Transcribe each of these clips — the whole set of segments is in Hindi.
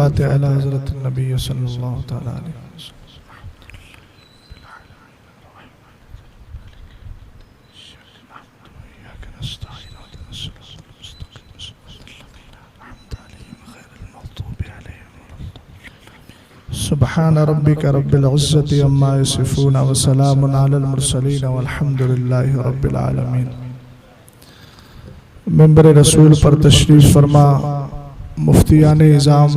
अल-फातिहा अला हज़रत नबी सल्लल्लाहु तआला अलैहि वसल्लम। सुब्हान रब्बिका रब्बिल इज़्ज़ति अम्मा यसिफून व सलामुन अलल मुरसलीन वल्हम्दुलिल्लाहि रब्बिल आलमीन। मिंबर रसूल पर तशरीफ़ फरमा मुफ्तियान इज़ाम,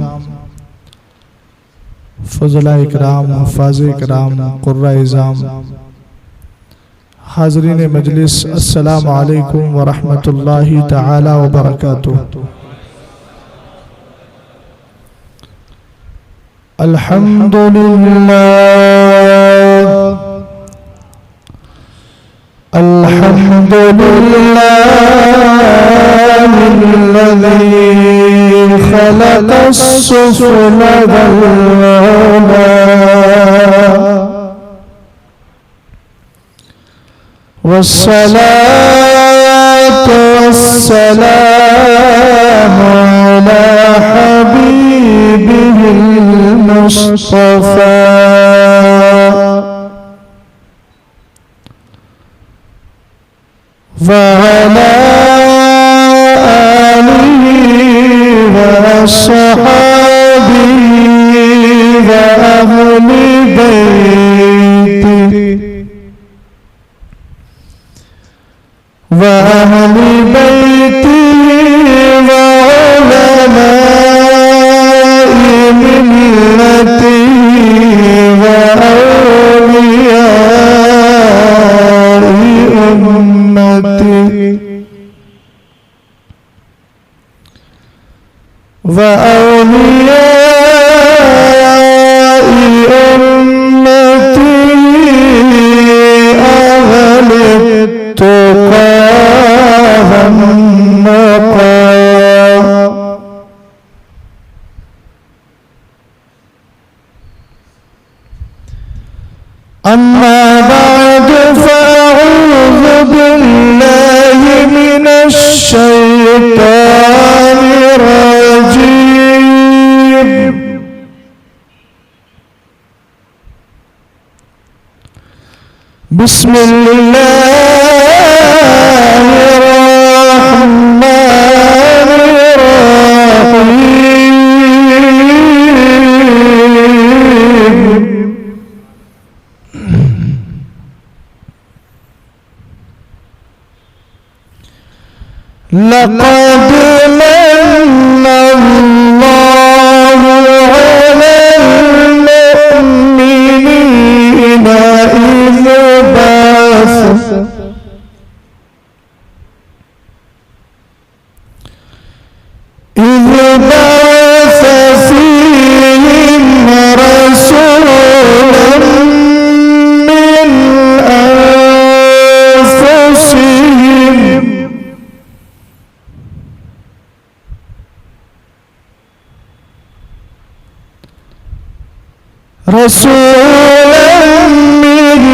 फ़ज़ला इकराम, हफ़ाज़ इकराम, क़ुर्रा इज़ाम, हाज़रीन मजलिस, अस्सलामु अलैकुम व रहमतुल्लाहि तआला व बरकातुहू। अल्हम्दुलिल्लाह अल्हम्दुलिल्लाहिल्लज़ी ख़लक़स-सुफ़ुला वल-उला वस्सलातु वस्सलामु अला हबीबिहिल मुस्तफ़ा व अला आलिहि व अस्हाबिहि व अहली बैतिहि व अहली बैतिहि व उलमाए मिल्लतिहि व औलियाए उम्मतिहि व औलियाए उम्मतिहि अहले तुक़ा वन्नक़ा। अम्मा बअद फ़अऊज़ु बिल्लाहि मिनश शैतानिर रजीम। बिस्मिल्लाहिर रहमानिर रहीम। लक़द मन्नल्लाहु अलल मुअ्मिनीना इज़ बअस फ़ीहिम रसूलन मिन अनफुसिहिम रसूलन मिन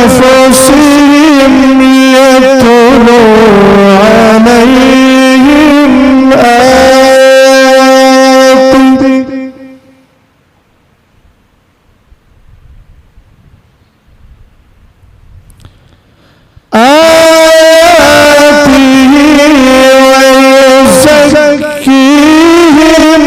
अनफुसिहिम यतलू अलैहिम आयातिहि व युज़क्कीहिम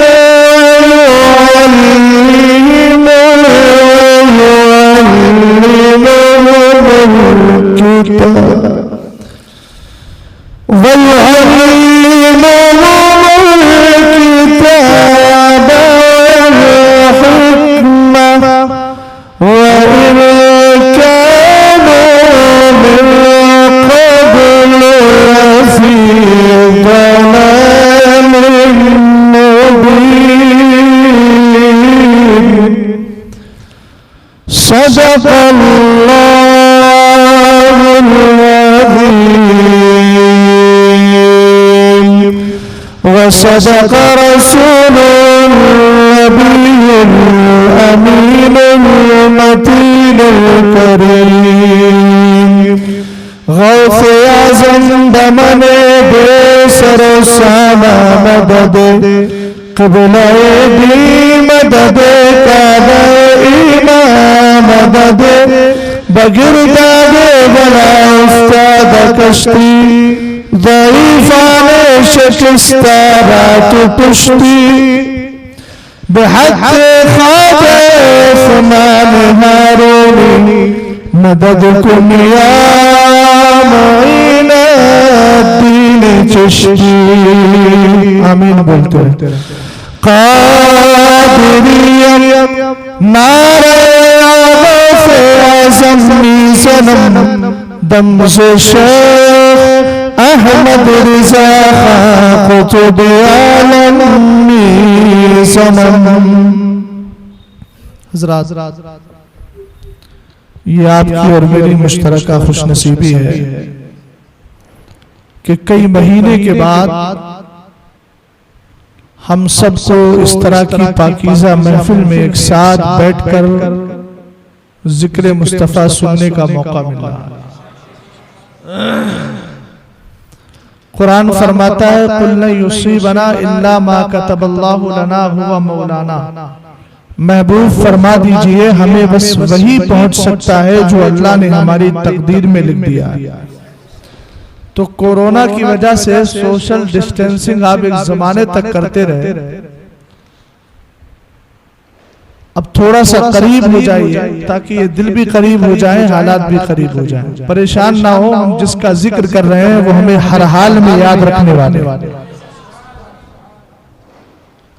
सदक़ल्लाहुल अज़ीम व सदक़ रसूलुन नबियुल अमीनुल मतीनुल करीम। गौसे आज़म दमने बेसर सामा मदद क़िबला-ए दी मदद कर इमाम मदद बगिरदादे बना उस्ताद कश्ती ज़ईफ़ाने शिकस्ता रात पुश्ती बेहक़ ख्वाजा उस्मान हारूनी मदद कुन या मोइनुद्दीन चिश्ती। आमीन बोलते हैं। क़ादिरिया नारे गौसे आज़म सनम दम से शेख अहमद रिज़ा खां क़ुतुब आलम सनम। हज़रात, ये आपकी और मेरी मुश्तरका खुशनसीबी है कि कई महीने के बाद हम सबको इस तरह की पाकीज़ा महफिल में एक साथ बैठकर जिक्र मुस्तफ़ा सुनने का मौका मिला। कुरान फरमाता है कुल लन युसीबना इल्ला मा कतबल्लाहु लना हुवा मौलाना। महबूब फरमा दीजिए हमें बस वही पहुंच सकता है जो अल्लाह ने हमारी तकदीर में लिख दिया। तो कोरोना की वजह से सोशल डिस्टेंसिंग आप एक जमाने तक करते रहे, अब थोड़ा सा करीब हो जाइए ताकि ये दिल भी करीब हो जाए, हालात भी करीब हो जाए। परेशान ना हो, हम जिसका जिक्र कर रहे हैं वो हमें हर हाल में याद रखने वाले।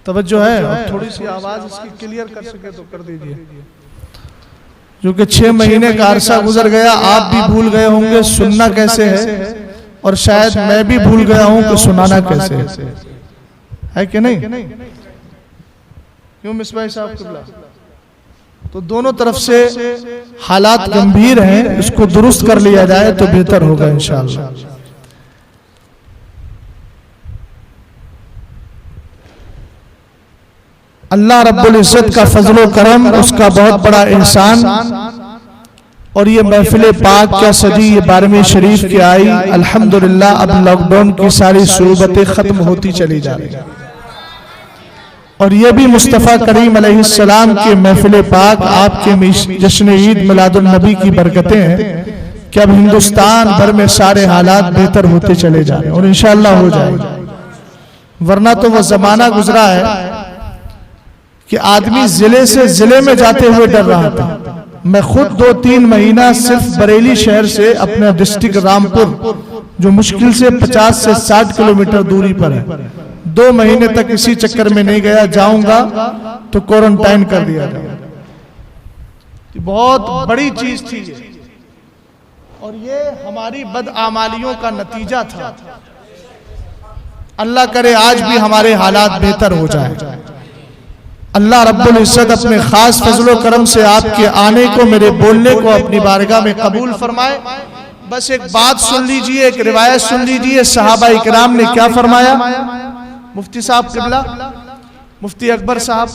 तवज्जो है, थोड़ी सी आवाज इसकी क्लियर कर सके तो कर दीजिए, क्योंकि 6 महीने का अरसा गुजर गया, आप भी भूल गए होंगे सुनना कैसे है, और शायद मैं भी भूल गया हूं कि सुनाना कैसे है कि नहीं? क्यों मिसबाह साहब क़िबला? तो दोनों तरफ से हालात गंभीर हैं, इसको दुरुस्त कर लिया जाए तो बेहतर होगा इंशाअल्लाह। अल्लाह रब्बुल इज्जत का फजलो करम, उसका बहुत बड़ा एहसान। और ये महफिल पाक क्या सजी, ये 12वीं शरीफ की आई। अल्हम्दुलिल्लाह अब लॉकडाउन की सारी सूबतें खत्म होती चली जा रही हैं, और ये भी मुस्तफ़ा करीम अलैहिस्सलाम के महफिल पाक आपके जश्न ईद मिलादुन नबी की बरकतें हैं कि अब हिंदुस्तान भर में सारे हालात बेहतर होते चले जा रहे हैं, और इंशाअल्लाह हो जाएगा। वरना तो वो जमाना गुजरा है कि आदमी जिले से जिले में जाते हुए डर रहा था। मैं खुद 2-3 महीना सिर्फ बरेली शहर से अपने डिस्ट्रिक्ट रामपुर, जो मुश्किल से 50 से 60 किलोमीटर दूरी पर है, 2 महीने तक इसी चक्कर में नहीं गया। जाऊंगा तो क्वारंटाइन कर दिया जाएगा। बहुत बड़ी चीज थी ये, और ये हमारी बदआमालियों का नतीजा था। अल्लाह करे आज भी हमारे हालात बेहतर हो जाए। अल्लाह रब्बुल इज्जत अपने खास फजलो करम से आपके आने को, मेरे बोलने को अपनी बारगाह में कबूल फरमाए। बस एक बात सुन लीजिए, एक रिवायत सुन लीजिए, सहाबा इकराम ने क्या फरमाया। मुफ्ती साहब क़िबला, मुफ्ती अकबर साहब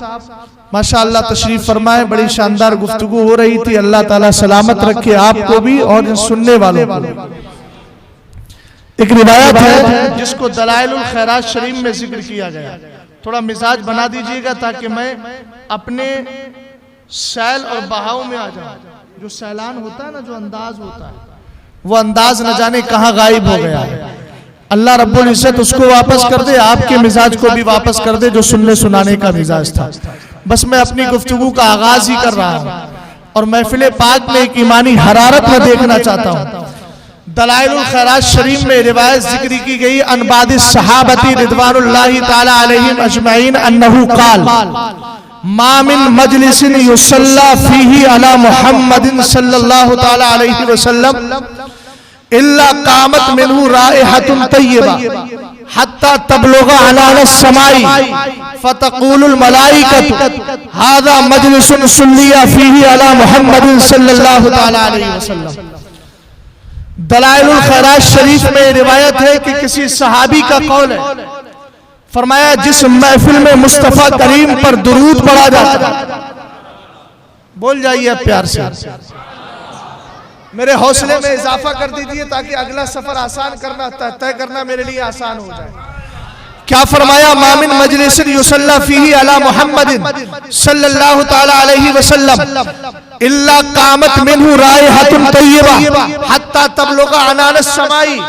माशाअल्लाह तशरीफ फरमाए। बड़ी शानदार गुफ्तगू हो रही थी। अल्लाह ताला सलामत रखे आपको भी और सुनने वालों को। एक रिवायत है जिसको दलाइलुल खैरात शरीफ में जिक्र किया गया। थोड़ा मिजाज बना दीजिएगा ताकि मैं अपने सैल और बहाव में आ जाऊं। जो सैलान होता है ना, जो अंदाज होता है, वो अंदाज न जाने कहां गायब हो गया है। अल्लाह रब्बुल इज्जत उसको वापस कर दे, आपके मिजाज को भी वापस कर दे जो सुनने सुनाने का मिजाज था। बस मैं अपनी गुफ्तगू का आगाज ही कर रहा हूं और महफिल पाक में एक ईमानी हरारत में देखना चाहता हूं। दलाइलुल खैरात शरीफ में रिवायत जिक्र की गई अनबादी सहाबती रिदवानुल्लाहि ताला अलैहिम अजमईन अन्नहु क़ाल मा मिन मजलिसिन युसल्ला फीही अला मुहम्मदिन सल्लल्लाहु ताला अलैहि वसल्लम इल्ला कामत मिनहु राइहतुन तय्यबा हत्ता तबलुगा अलाना समाई फतक़ूलुल मलाइकतु हाज़ा मजलिसुन सुल्लिया फीही अला मुहम्मदिन सल्लल्लाहु ताला अलैहि वसल्लम। दलाइलुल खैरात शरीफ में रिवायत है कि किसी सहाबी का कौल है, फरमाया जिस महफिल में मुस्तफा करीम पर दुरूद पढ़ा जाता, बोल जाइए प्यार से, मेरे हौसले में इजाफा कर दीजिए ताकि अगला सफर आसान करना तय करना मेरे लिए आसान हो जाए। क्या फरमाया, मामिन मजलिसिन युसल्ला फीही अला मुहम्मदिन सल्लल्लाहु तआला अलैहि वसल्लम इल्ला कामत मिनहु राइहतुन तय्यबा हत्ता तबलुगा अनानस समाई।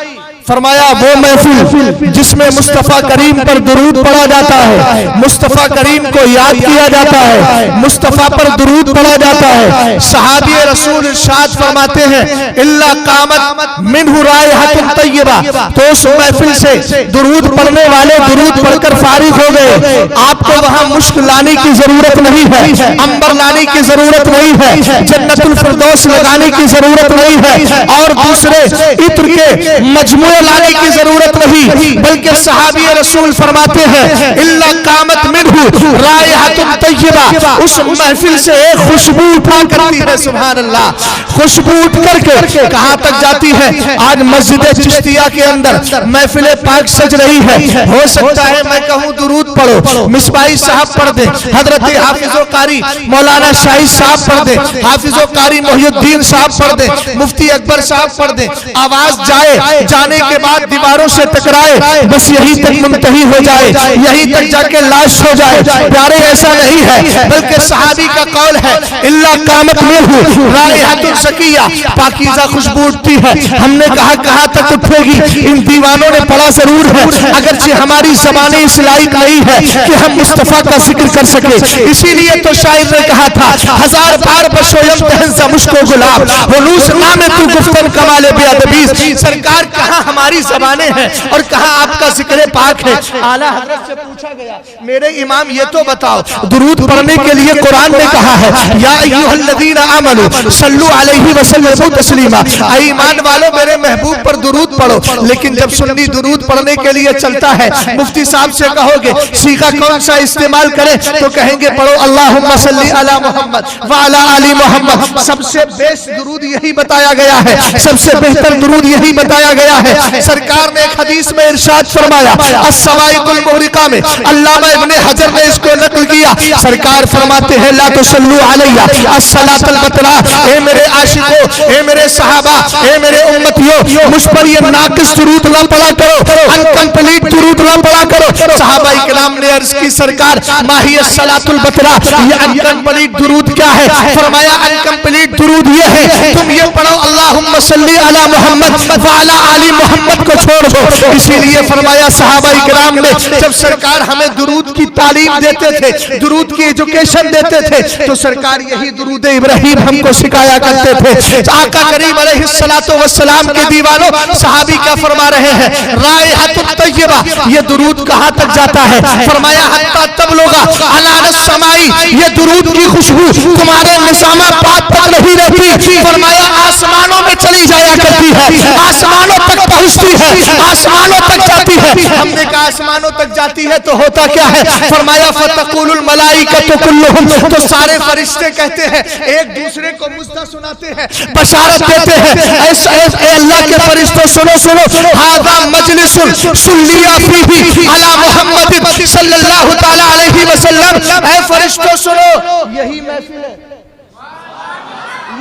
फरमाया वो महफिल जिसमें मुस्तफ़ा करीम पर दुरूद पढ़ा जाता है, मुस्तफ़ा करीम को याद किया जाता है, मुस्तफ़ा पर दुरूद पढ़ा जाता है। सहाबी रसूल इरशाद फरमाते हैं इल्ला कामत मिनहु राइहतुन तय्यबा, तो उस महफिल से दुरूद पढ़ने वाले दुरूद पढ़कर फारिग हो गए। आपको वहां मुश्क लाने की जरूरत नहीं है, अंबर लाने की जरूरत नहीं है, जन्नतुल फिरदौस लगाने की जरूरत नहीं है, और दूसरे इत्र के मजमू लाने की जरूरत नहीं, बल्कि सहाबी रसूल फरमाते हैं इल्ला कामत मिनहु राइहतुन तय्यबा, उस महफिल से एक खुशबू उठा करती है। सुभान अल्लाह, खुशबू उठ करके कहां तक जाती है? आज मस्जिद चिश्तिया के अंदर महफिल पाक सज रही है। हो सकता है मैं कहूं दुरूद पढ़ो, मिसबाही साहब पढ़ दे, हजरत हाफिजो कारी मौलाना शाहिद साहब पढ़ दे, हाफिजो कारी मोहिउद्दीन साहब पढ़ दे, मुफ्ती अकबर साहब पढ़ दे, आवाज जाए, जाने के बाद दीवारों से टकराए, बस यही तक मुंतही हो जाए, यही तक जाके लाश हो जाए। प्यारे ऐसा नहीं है, बल्कि सहाबी का कौल है इल्ला कामत मिनहु राइहतुन सकिया, पाकीज़ा खुशबू उठती है। हमने कहा कहां तक उठेगी? इन दीवानों ने पढ़ा जरूर है, अगरचे हमारी ज़बानें इस लायक नहीं है कि हम मुस्तफा का जिक्र कर सके। इसीलिए तो शायर ने कहा था हजार बार बशोयम तहज़ा मुश्को गुलाब हुलूस नाम तू गुफ्तन कमाले बेअदबीज़। सरकार कहां हमारी ज़बानें हैं और कहां आपका जिक्र पाक है? आला हज़रत से पूछा गया मेरे इमाम ये तो बताओ, दुरूद पढ़ने के लिए कुरान ने कहा है या अय्युहल्लज़ीना आमनू सल्लु अलैहि वसल्लमु तस्लीमा, ईमान वालों मेरे महबूब पर दुरूद पढ़ो। लेकिन जब सुन्नी दुरूद पढ़ने के लिए चलता है, मुफ्ती साहब से कहोगे सीखा कौन सा इस्तेमाल करें, तो कहेंगे पढ़ो अल्लाहुम्मा सल्ली अला मुहम्मद व अला आलि मुहम्मद। सबसे बेस्ट दुरूद यही बताया गया है, सबसे बेहतर दुरूद यही बताया गया है। सरकार ने एक हदीस में इरशाद फरमाया, अस्सवाइकुल मुहरिका में अल्लामा इब्ने हजर ने इसको नकल किया। सरकार फरमाते हैं ला तुसल्लु अलैया अस्सलातल बतरा, ए मेरे आशिकों, ए मेरे सहाबा, ए मेरे उम्मतियों, मुझ पर ये नाकिस दुरूद ना पढ़ा करो, अनकंप्लीट दुरूद ना पढ़ा करो। सहाबा इकराम ने अर्ज की सरकार माही अस्सलातुल बतरा, ये अनकंप्लीट दुरूद क्या है? फरमाया अनकंप्लीट दुरूद ये है तुम ये पढ़ो अल्लाहुम्मा सल्ली अला मुहम्मद व अला आलि मुहम्मद को छोड़ दो। इसीलिए फरमाया सहाबा इकराम ने जब सरकार हमें दुरूद की तालीम देते थे, दुरूद की एजुकेशन देते थे, तो सरकार यही दुरूद इब्राहिम हमको सिखाया करते थे। आका करीम अलैहिस्सलातु वस्सलाम के दीवानों, सहाबी क्या फरमा रहे हैं? राइहतुन तय्यबा, ये दुरूद कहां तक जाता है? फरमाया हत्ता तबलुगा अनानस समाई, ये दुरूद की खुशबू तुम्हारे निशामा पाक तक नहीं रहती, फरमाया आसमानों में चली जाया करती है, आसमानों तक पहुंचती है, आसमानों तक जाती है। हमने कहा आसमानों तक जाती है तो होता क्या है? फरमाया फतकुलुल मलाइकतु कुल्लुहुम, तो सारे फरिश्ते कहते हैं, एक दूसरे को मुज़्ज़ा सुनाते हैं, बशारत देते हैं, ऐ अल्लाह के फरिश्तों सुनो सुनो, हाज़ा मजलिसुन सुल्लिया फीही अला मुहम्मद सल्लल्लाहु तआला अलैहि वसल्लम। ऐ फरिश्तों सुनो, यही महफिल है,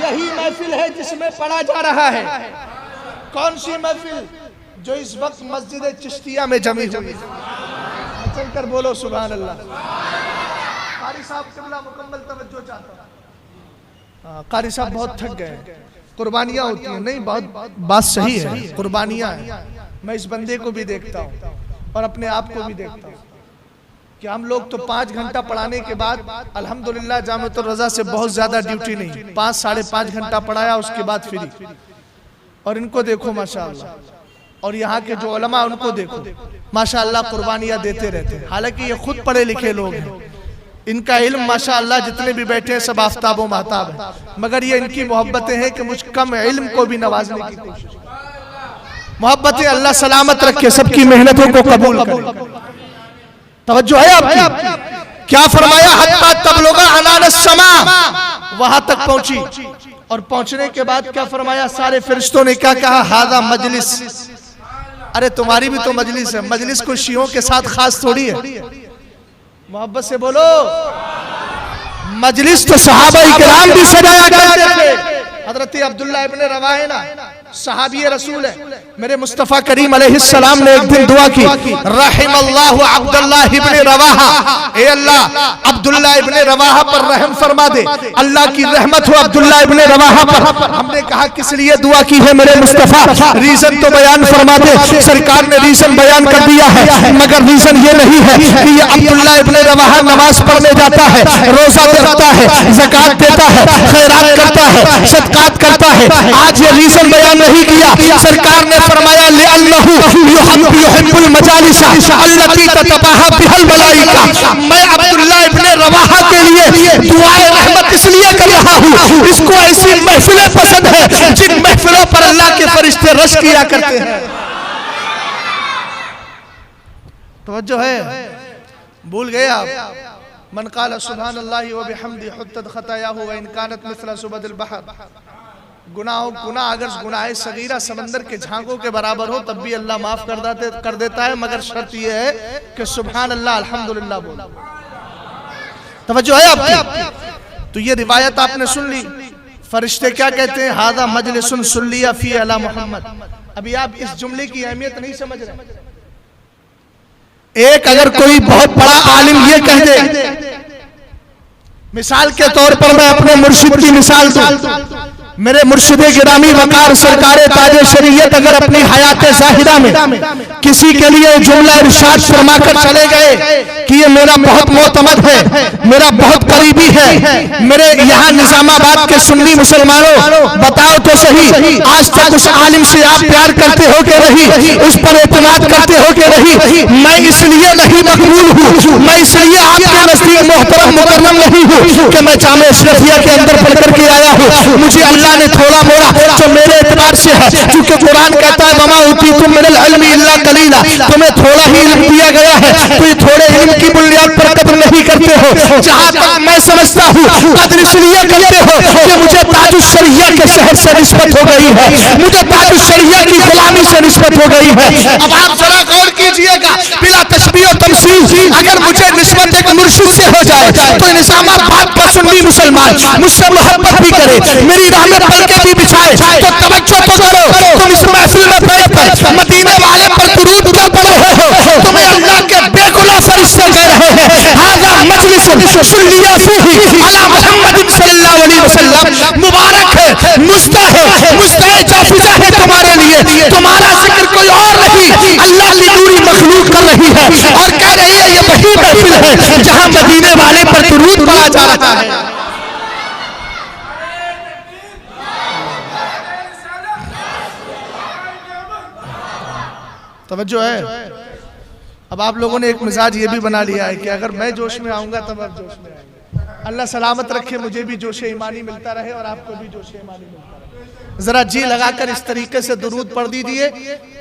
यही महफिल है जिसमें पढ़ा जा रहा है। कौन सी महफिल? जो इस वक्त मस्जिद चिश्तिया में जमी हुई। चलकर बोलो सुभान अल्लाह। कारी साहब किबला मुकम्मल तवज्जो चाहता हूं। कारी साहब बहुत थक गए, कुर्बानियां होती हैं। नहीं, बहुत बात सही है, कुर्बानियां हैं। मैं इस बंदे को भी देखता हूँ और अपने आप को भी देखता हूँ कि हम लोग तो 5 घंटा पढ़ाने के बाद अल्हम्दुलिल्लाह जामिअतुर रज़ा से बहुत ज्यादा ड्यूटी नहीं, 5 साढ़े 5 घंटा पढ़ाया, उसके बाद फ्री। और इनको देखो माशाअल्लाह, और यहाँ के जो उलमा उनको देखो माशाअल्लाह, कुर्बानियाँ देते रहते हैं। हालांकि ये खुद पढ़े लिखे लोग हैं, इनका इल्म माशाअल्लाह जितने भी बैठे हैं सब आफ्ताबो महताब है, मगर ये इनकी मोहब्बतें हैं कि मुझ कम इल्म को भी नवाजने की कोशिश। मोहब्बतें अल्लाह सलामत रखे, सबकी मेहनतों को कबूल करे। तवज्जो है आपकी? क्या फरमाया? हत्ता तबलुगा अनानस समा, वहां तक पहुंची। और पहुंचने के बाद क्या फरमाया? सारे फरिश्तों ने क्या कहा? हादा मजलिस। अरे तुम्हारी भी तो मजलिस है, मजलिस को शियों के साथ खास थोड़ी है। मोहब्बत से बोलो, मजलिस तो सहाबा इकराम भी सजाया करते थे। हजरत अब्दुल्लाह इब्ने रवाहा सहाबी रसूल है। मेरे मुस्तफ़ा करीम अलैहिस्सलाम ने एक दिन दुआ की, रहिमल्लाहु अब्दुल्लाह इब्ने रवाहा, ए अल्लाह अब्दुल्लाह इब्ने रवाहा पर रहम फरमा दे, अल्लाह की रहमत हो अब्दुल्लाह इब्ने रवाहा पर। हमने कहा किस लिए दुआ की है मेरे मुस्तफ़ा, रीजन तो बयान फरमा दे। सरकार ने रीजन बयान कर दिया है, मगर रीजन ये नहीं है कि ये अब्दुल्लाह इब्ने रवाहा नमाज पढ़ने जाता है, रोजा रखता है, ज़कात देता है, खैरात करता है, सदकात करता है। आज ये रीजन बयान नहीं किया। सरकार ने फरमाया लिअन्नहु युहिब्बुल मजालिसा अल्लती ततबाहा बिहल मलाइका, मैं अब्दुल्लाह इब्ने रवाहा के लिए दुआए रहमत इसलिए कर रहा हूँ, इसको ऐसी महफिलें पसंद है जिन महफिलों पर अल्लाह के फरिश्ते रश किया करते हैं। तवज्जो है, भूल गए आप? मन क़ाल सुब्हानल्लाहि व बिहम्दिही हुत्तत ख़तायाहु व इन कानत मिस्ला सुबदिल बहर। गुनाह अगर गुनाह सगीरा समंदर के झागों के बराबर हो तब भी अल्लाह माफ कर देता है, मगर शर्त यह है कि सुभान अल्लाह अल्हम्दुलिल्लाह बोलो। तवज्जो है आपकी? तो ये रिवायत आपने सुन ली। फरिश्ते क्या कहते हैं? हादा मजलिसुन सुल्लिया फी अला मोहम्मद। अभी आप इस जुमले की अहमियत नहीं समझ रहे। एक अगर कोई बहुत बड़ा आलिम ये कह दे, मिसाल के तौर पर मैं अपने मुर्शिद की मिसाल दूं, मेरे मुर्शिदे गिरामी वकार सरकारे ताजे शरीयत अगर अपनी हयात ज़ाहिरा में किसी के लिए जुमला इरशाद फरमाकर चले गए कि ये मेरा बहुत मोतमद है, मेरा बहुत करीबी है, मेरे यहाँ निजामाबाद के सुन्नी मुसलमानों बताओ तो सही, आज तक उस आलिम से आप प्यार करते हो के नहीं, उस पर एतमाद करते हो के नहीं, मैं इसलिए नहीं मकबूल हूँ, मैं इसलिए आपके नजदीक मोहतरम मुकर्रम नहीं हूँ कि मैं जामे अशरफिया के अंदर पढ़ करके आया हूँ, मुझे अल्लाह ने थोड़ा मोड़ा जो मेरे एतबार से है, क्योंकि कुरान कहता है वमा उतीतुम मिनल इल्मी इल्ला कलीला, तुम्हें थोड़ा ही इल्म दिया गया है, तो ये थोड़े इल्म की बुनियाद पर कदर नहीं करते हो। जहां तक मैं समझता हूँ कदर इसलिए करते हो कि मुझे ताजुश शरिया के शहर से निस्बत हो गई है, मुझे ताजुश शरिया की गुलामी से निस्बत हो गई है। अब आप जरा गौर कीजिएगा, बिला तशबीह और तमसील, अगर मुझे निस्बत एक मुर्शिद से हो जाए तो निजामाबाद का सुन्नी मुसलमान मुझसे मोहब्बत भी करे, मेरी राह में पल के भी बिछाए, तो तवज्जो तो करो, तुम इस महफिल में बैठकर मदीने वाले पर दुरूद क्यों पढ़ रहे हो? तुम्हें अल्लाह के बेगुनाह फरिश्ते कह रहे हैं हाज़ा मजलिसुन सुल्लिया फीही अला मुहम्मद सल्लल्लाहु अलैहि वसल्लम, मुबारक है, मुस्ताए जाफिजा है तुम्हारे लिए, तुम्हारा जिक्र कोई और नहीं, अल्लाह की नूरी मखलूक कर रही है और कह रही है ये वही महफिल है जहां मदीने वाले पर दुरूद पढ़ा जा रहा है। तवज्जो है? अब आप लोगों ने एक मिजाज ये भी बना लिया है कि अगर मैं जोश में आऊंगा तब आप जोश में आएंगे। अल्लाह सलामत रखे, मुझे भी जोश ईमानी मिलता रहे और आपको भी जोश ईमानी मिलता रहे। जरा जी लगाकर इस तरीके से दुरूद पढ़ दीजिए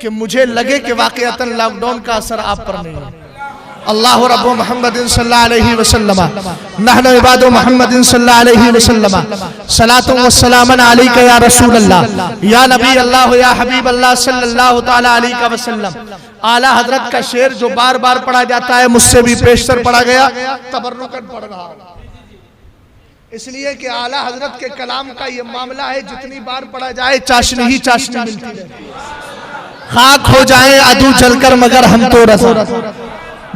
कि मुझे लगे कि वाकईतन लॉकडाउन का असर आप पर नहीं है। अल्लाह रब्बु मुहम्मदिन सल्लल्लाहु अलैहि वसल्लम नहनु इबादु मुहम्मदिन सल्लल्लाहु अलैहि वसल्लम सलातु व सलामन अलैका या रसूल अल्लाह या नबी अल्लाह या हबीब अल्लाह सल्लल्लाहु तआला अलैहि वसल्लम। आला हजरत का शेर जो बार बार पढ़ा जाता है, मुझसे भी पेशतर पढ़ा गया, तबर्रुकन पढ़ रहा इसलिए कि आला हजरत के कलाम का ये मामला है, जितनी बार पढ़ा जाए चाशनी ही चाशनी मिलती रहती है। खाक हो जाए अदू जलकर मगर हम तो रस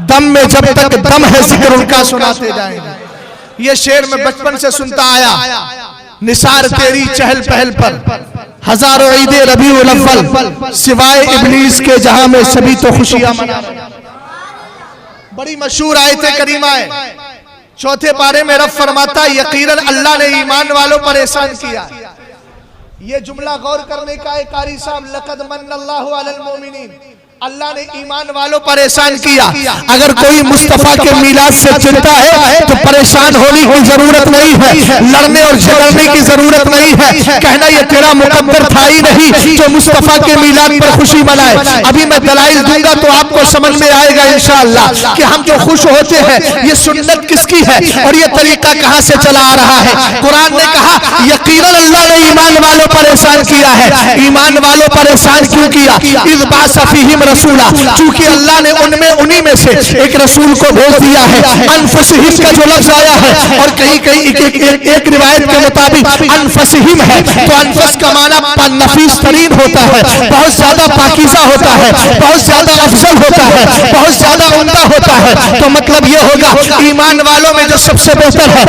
दम में जब तक दम है जिक्र उनका सुनाते जाएंगे। ये शेर मैं बचपन से सुनता आया, निसार तेरी चहल पहल पर हजारों ईदे रबीउल अव्वल सिवाय इब्लीस के जहां में सभी तो खुशियां मना रहे। बड़ी मशहूर आयत करीमा है, चौथे पारे में रब फरमाता यकीनन अल्लाह ने ईमान वालों पर एहसान किया। ये जुमला गौर करने का है कारी साहब, लक़द मन्नल्लाहु अलल मोमिनीन, अल्लाह ने ईमान वालों पर एहसान किया। अगर कोई मुस्तफा के मिलाद से चिढ़ता है तो परेशान होने की जरूरत नहीं है, लड़ने और झगड़ने की जरूरत नहीं है, कहना ये तेरा मुकद्दर था ही नहीं जो मुस्तफा के मिलाद पर खुशी मनाए। अभी मैं दलाइल दूंगा तो आपको समझ में आएगा इंशाअल्लाह कि हम जो खुश होते हैं ये सुन्नत किसकी है और ये तरीका कहां से चला आ रहा है। कुरान ने कहा यकीनन अल्लाह ने ईमान वालों पर एहसान किया है। ईमान वालों पर एहसान क्यों किया? इज़ बाअसा फ़ीहिम रसूला, चूंकि अल्लाह ने उनमें उन्हीं में से एक रसूल को भेज दिया है। अनफुसहिम का जो लफ्ज आया है और कहीं कहीं एक रिवायत के मुताबिक अनफुसहिम है, तो अनफस का माना नफीस तरीन होता है, बहुत ज्यादा पाकीज़ा होता है, बहुत ज्यादा अफजल होता है, बहुत ज्यादा उम्दा होता है। तो मतलब ये होगा ईमान वालों में जो सबसे बेहतर है,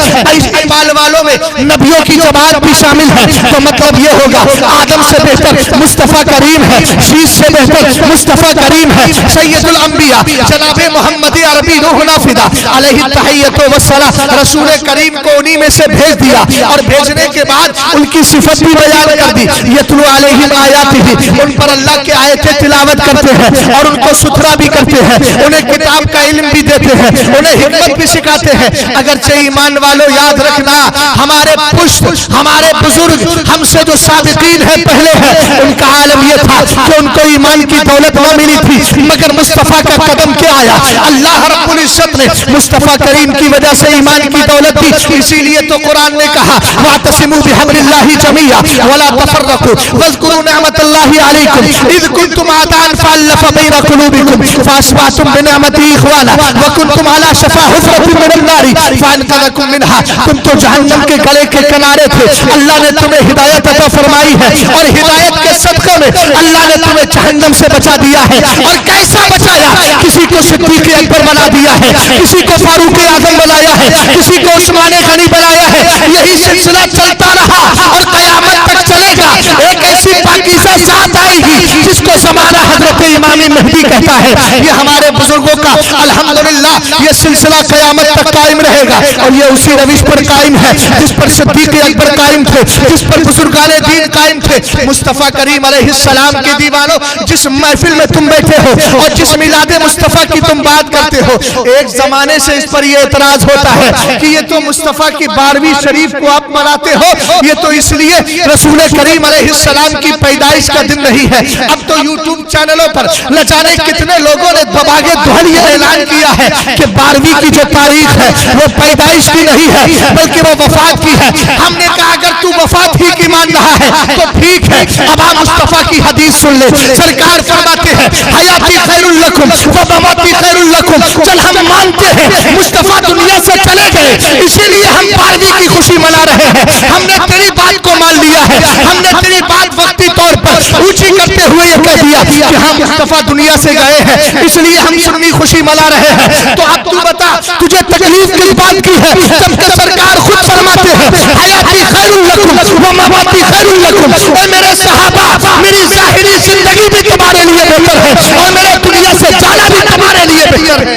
ईमान वालों में नबियों की जमात भी शामिल है। तो मतलब ये होगा आदम से बेहतर मुस्तफ़ा करीम है, शीश से बेहतर मुस्तफ़ा करीम है, सैयदुल अंबिया जनाब मोहम्मद अरबी रूहुना फिदा अलैहि तहिय्यतु वस्सलाम, रसूल करीम को उन्हीं में से भेज दिया और भेजने के बाद उनकी सिफत भी बयान कर दी। यतलू अलैहिम आयातिही, उन पर अल्लाह की आयतें तिलावत करते हैं और उनको सुथरा भी करते हैं, उन्हें किताब का इल्म भी देते हैं, उन्हें हिकमत भी सिखाते हैं। अगरचे ईमान वालों याद रखना, हमारे पुश्त हमारे बुजुर्ग हमसे जो साबिकीन है पहले है, उनका आलम यह था कि उनको ईमान की दौलत न मिली थी, मगर मुस्तफ़ा का कदम क्या आया, अल्लाह रब्बुल इज्जत ने मुस्तफ़ा करीम की वजह से ईमान की दौलत दी। इसीलिए तो कुरान ने कहा वातसिमू बिहब्लिल्लाहि जमीआ वला तफर्रकू वज़कुरू निअमतल्लाहि अलैकुम इज़ कुंतुम आदान फअल्लफ़ बैना कुलूबिकुम फ़अस्बहतुम बिनिअमतिही इख़वाना व कुंतुम अला शफ़ा हुफ़रतिन मिनन नारि फ़अनक़ज़कुम मिनहा। तुम तो जहन्नम के गले के किनारे थे, अल्लाह ने तुम्हें हिदायत अता फरमाई है और हिदायत के सदक़े में अल्लाह ने तुम्हें जहन्नम से बचा दिया है। और कैसा बचाया, किसी को सिद्दीक़ अकबर बना दिया है, किसी को फारूक आज़म बनाया है, किसी को उस्मान गनी बनाया है। यही सिलसिला चलता रहा और क़यामत तक चलेगा। एक ऐसी पाकीज़ा ज़ात आएगी जिसको ज़माना हज़रत इमाम महदी कहता है। ये हमारे बुजुर्गों का अल्हम्दुलिल्लाह ये सिलसिला क़यामत तक कायम रहेगा और ये उसी रविश पर कायम है जिस पर सिद्दीक़ अकबर कायम थे, जिस पर बुजुर्गाने दीन कायम थे। मुस्तफ़ा करीम अलैहिस्सलाम के दीवानों, जिस महफिल में तुम बैठे हो और जिस मिलादे मुस्तफ़ा की तुम बात करते हो, एक जमाने से इस पर यह एतराज होता है कि ये तो मुस्तफ़ा की 12वीं शरीफ को आप मनाते हो, ये तो इसलिए रसूल करीम अलैहिस्सलाम की पैदाइश का दिन नहीं है। अब तो यूट्यूब चैनलों पर न जाने कितने लोगों ने दबागे दुहल ये ऐलान किया है कि 12वीं की जो तारीख है वो पैदाइश की नहीं है बल्कि वो वफात की है। हमने कहा अगर तू वफात ही की मान रहा है तो ठीक है, अब आप मुस्तफ़ा की हदीस सुन ले। सरकार फरमाते हैं हयाती खैरुल लकुम व ममाती खैरुल लकुम। चल हम मानते हैं मुस्तफ़ा दुनिया से चले गए, इसीलिए हम 12वीं की खुशी मना रहे हैं। हमने तेरी बात को मान लिया है, हमने तेरी बात वक्ती तौर पर ऊंची करते हुए ये कह दिया कि हाँ मुस्तफ़ा दुनिया से गए हैं इसलिए हम सुन्नी खुशी मना रहे हैं। तो अब तू बता तुझे तकलीफ किस बात की है जबकि सरकार खुद फरमाते हैं हयाती खैरुल लकुम व ममाती खैरुल लकुम। और मेरे सहाबा, मेरी ज़ाहिरी जिंदगी भी तुम्हारे लिए बेहतर है और मेरे दुनिया से जाना भी तुम्हारे लिए बेहतर है।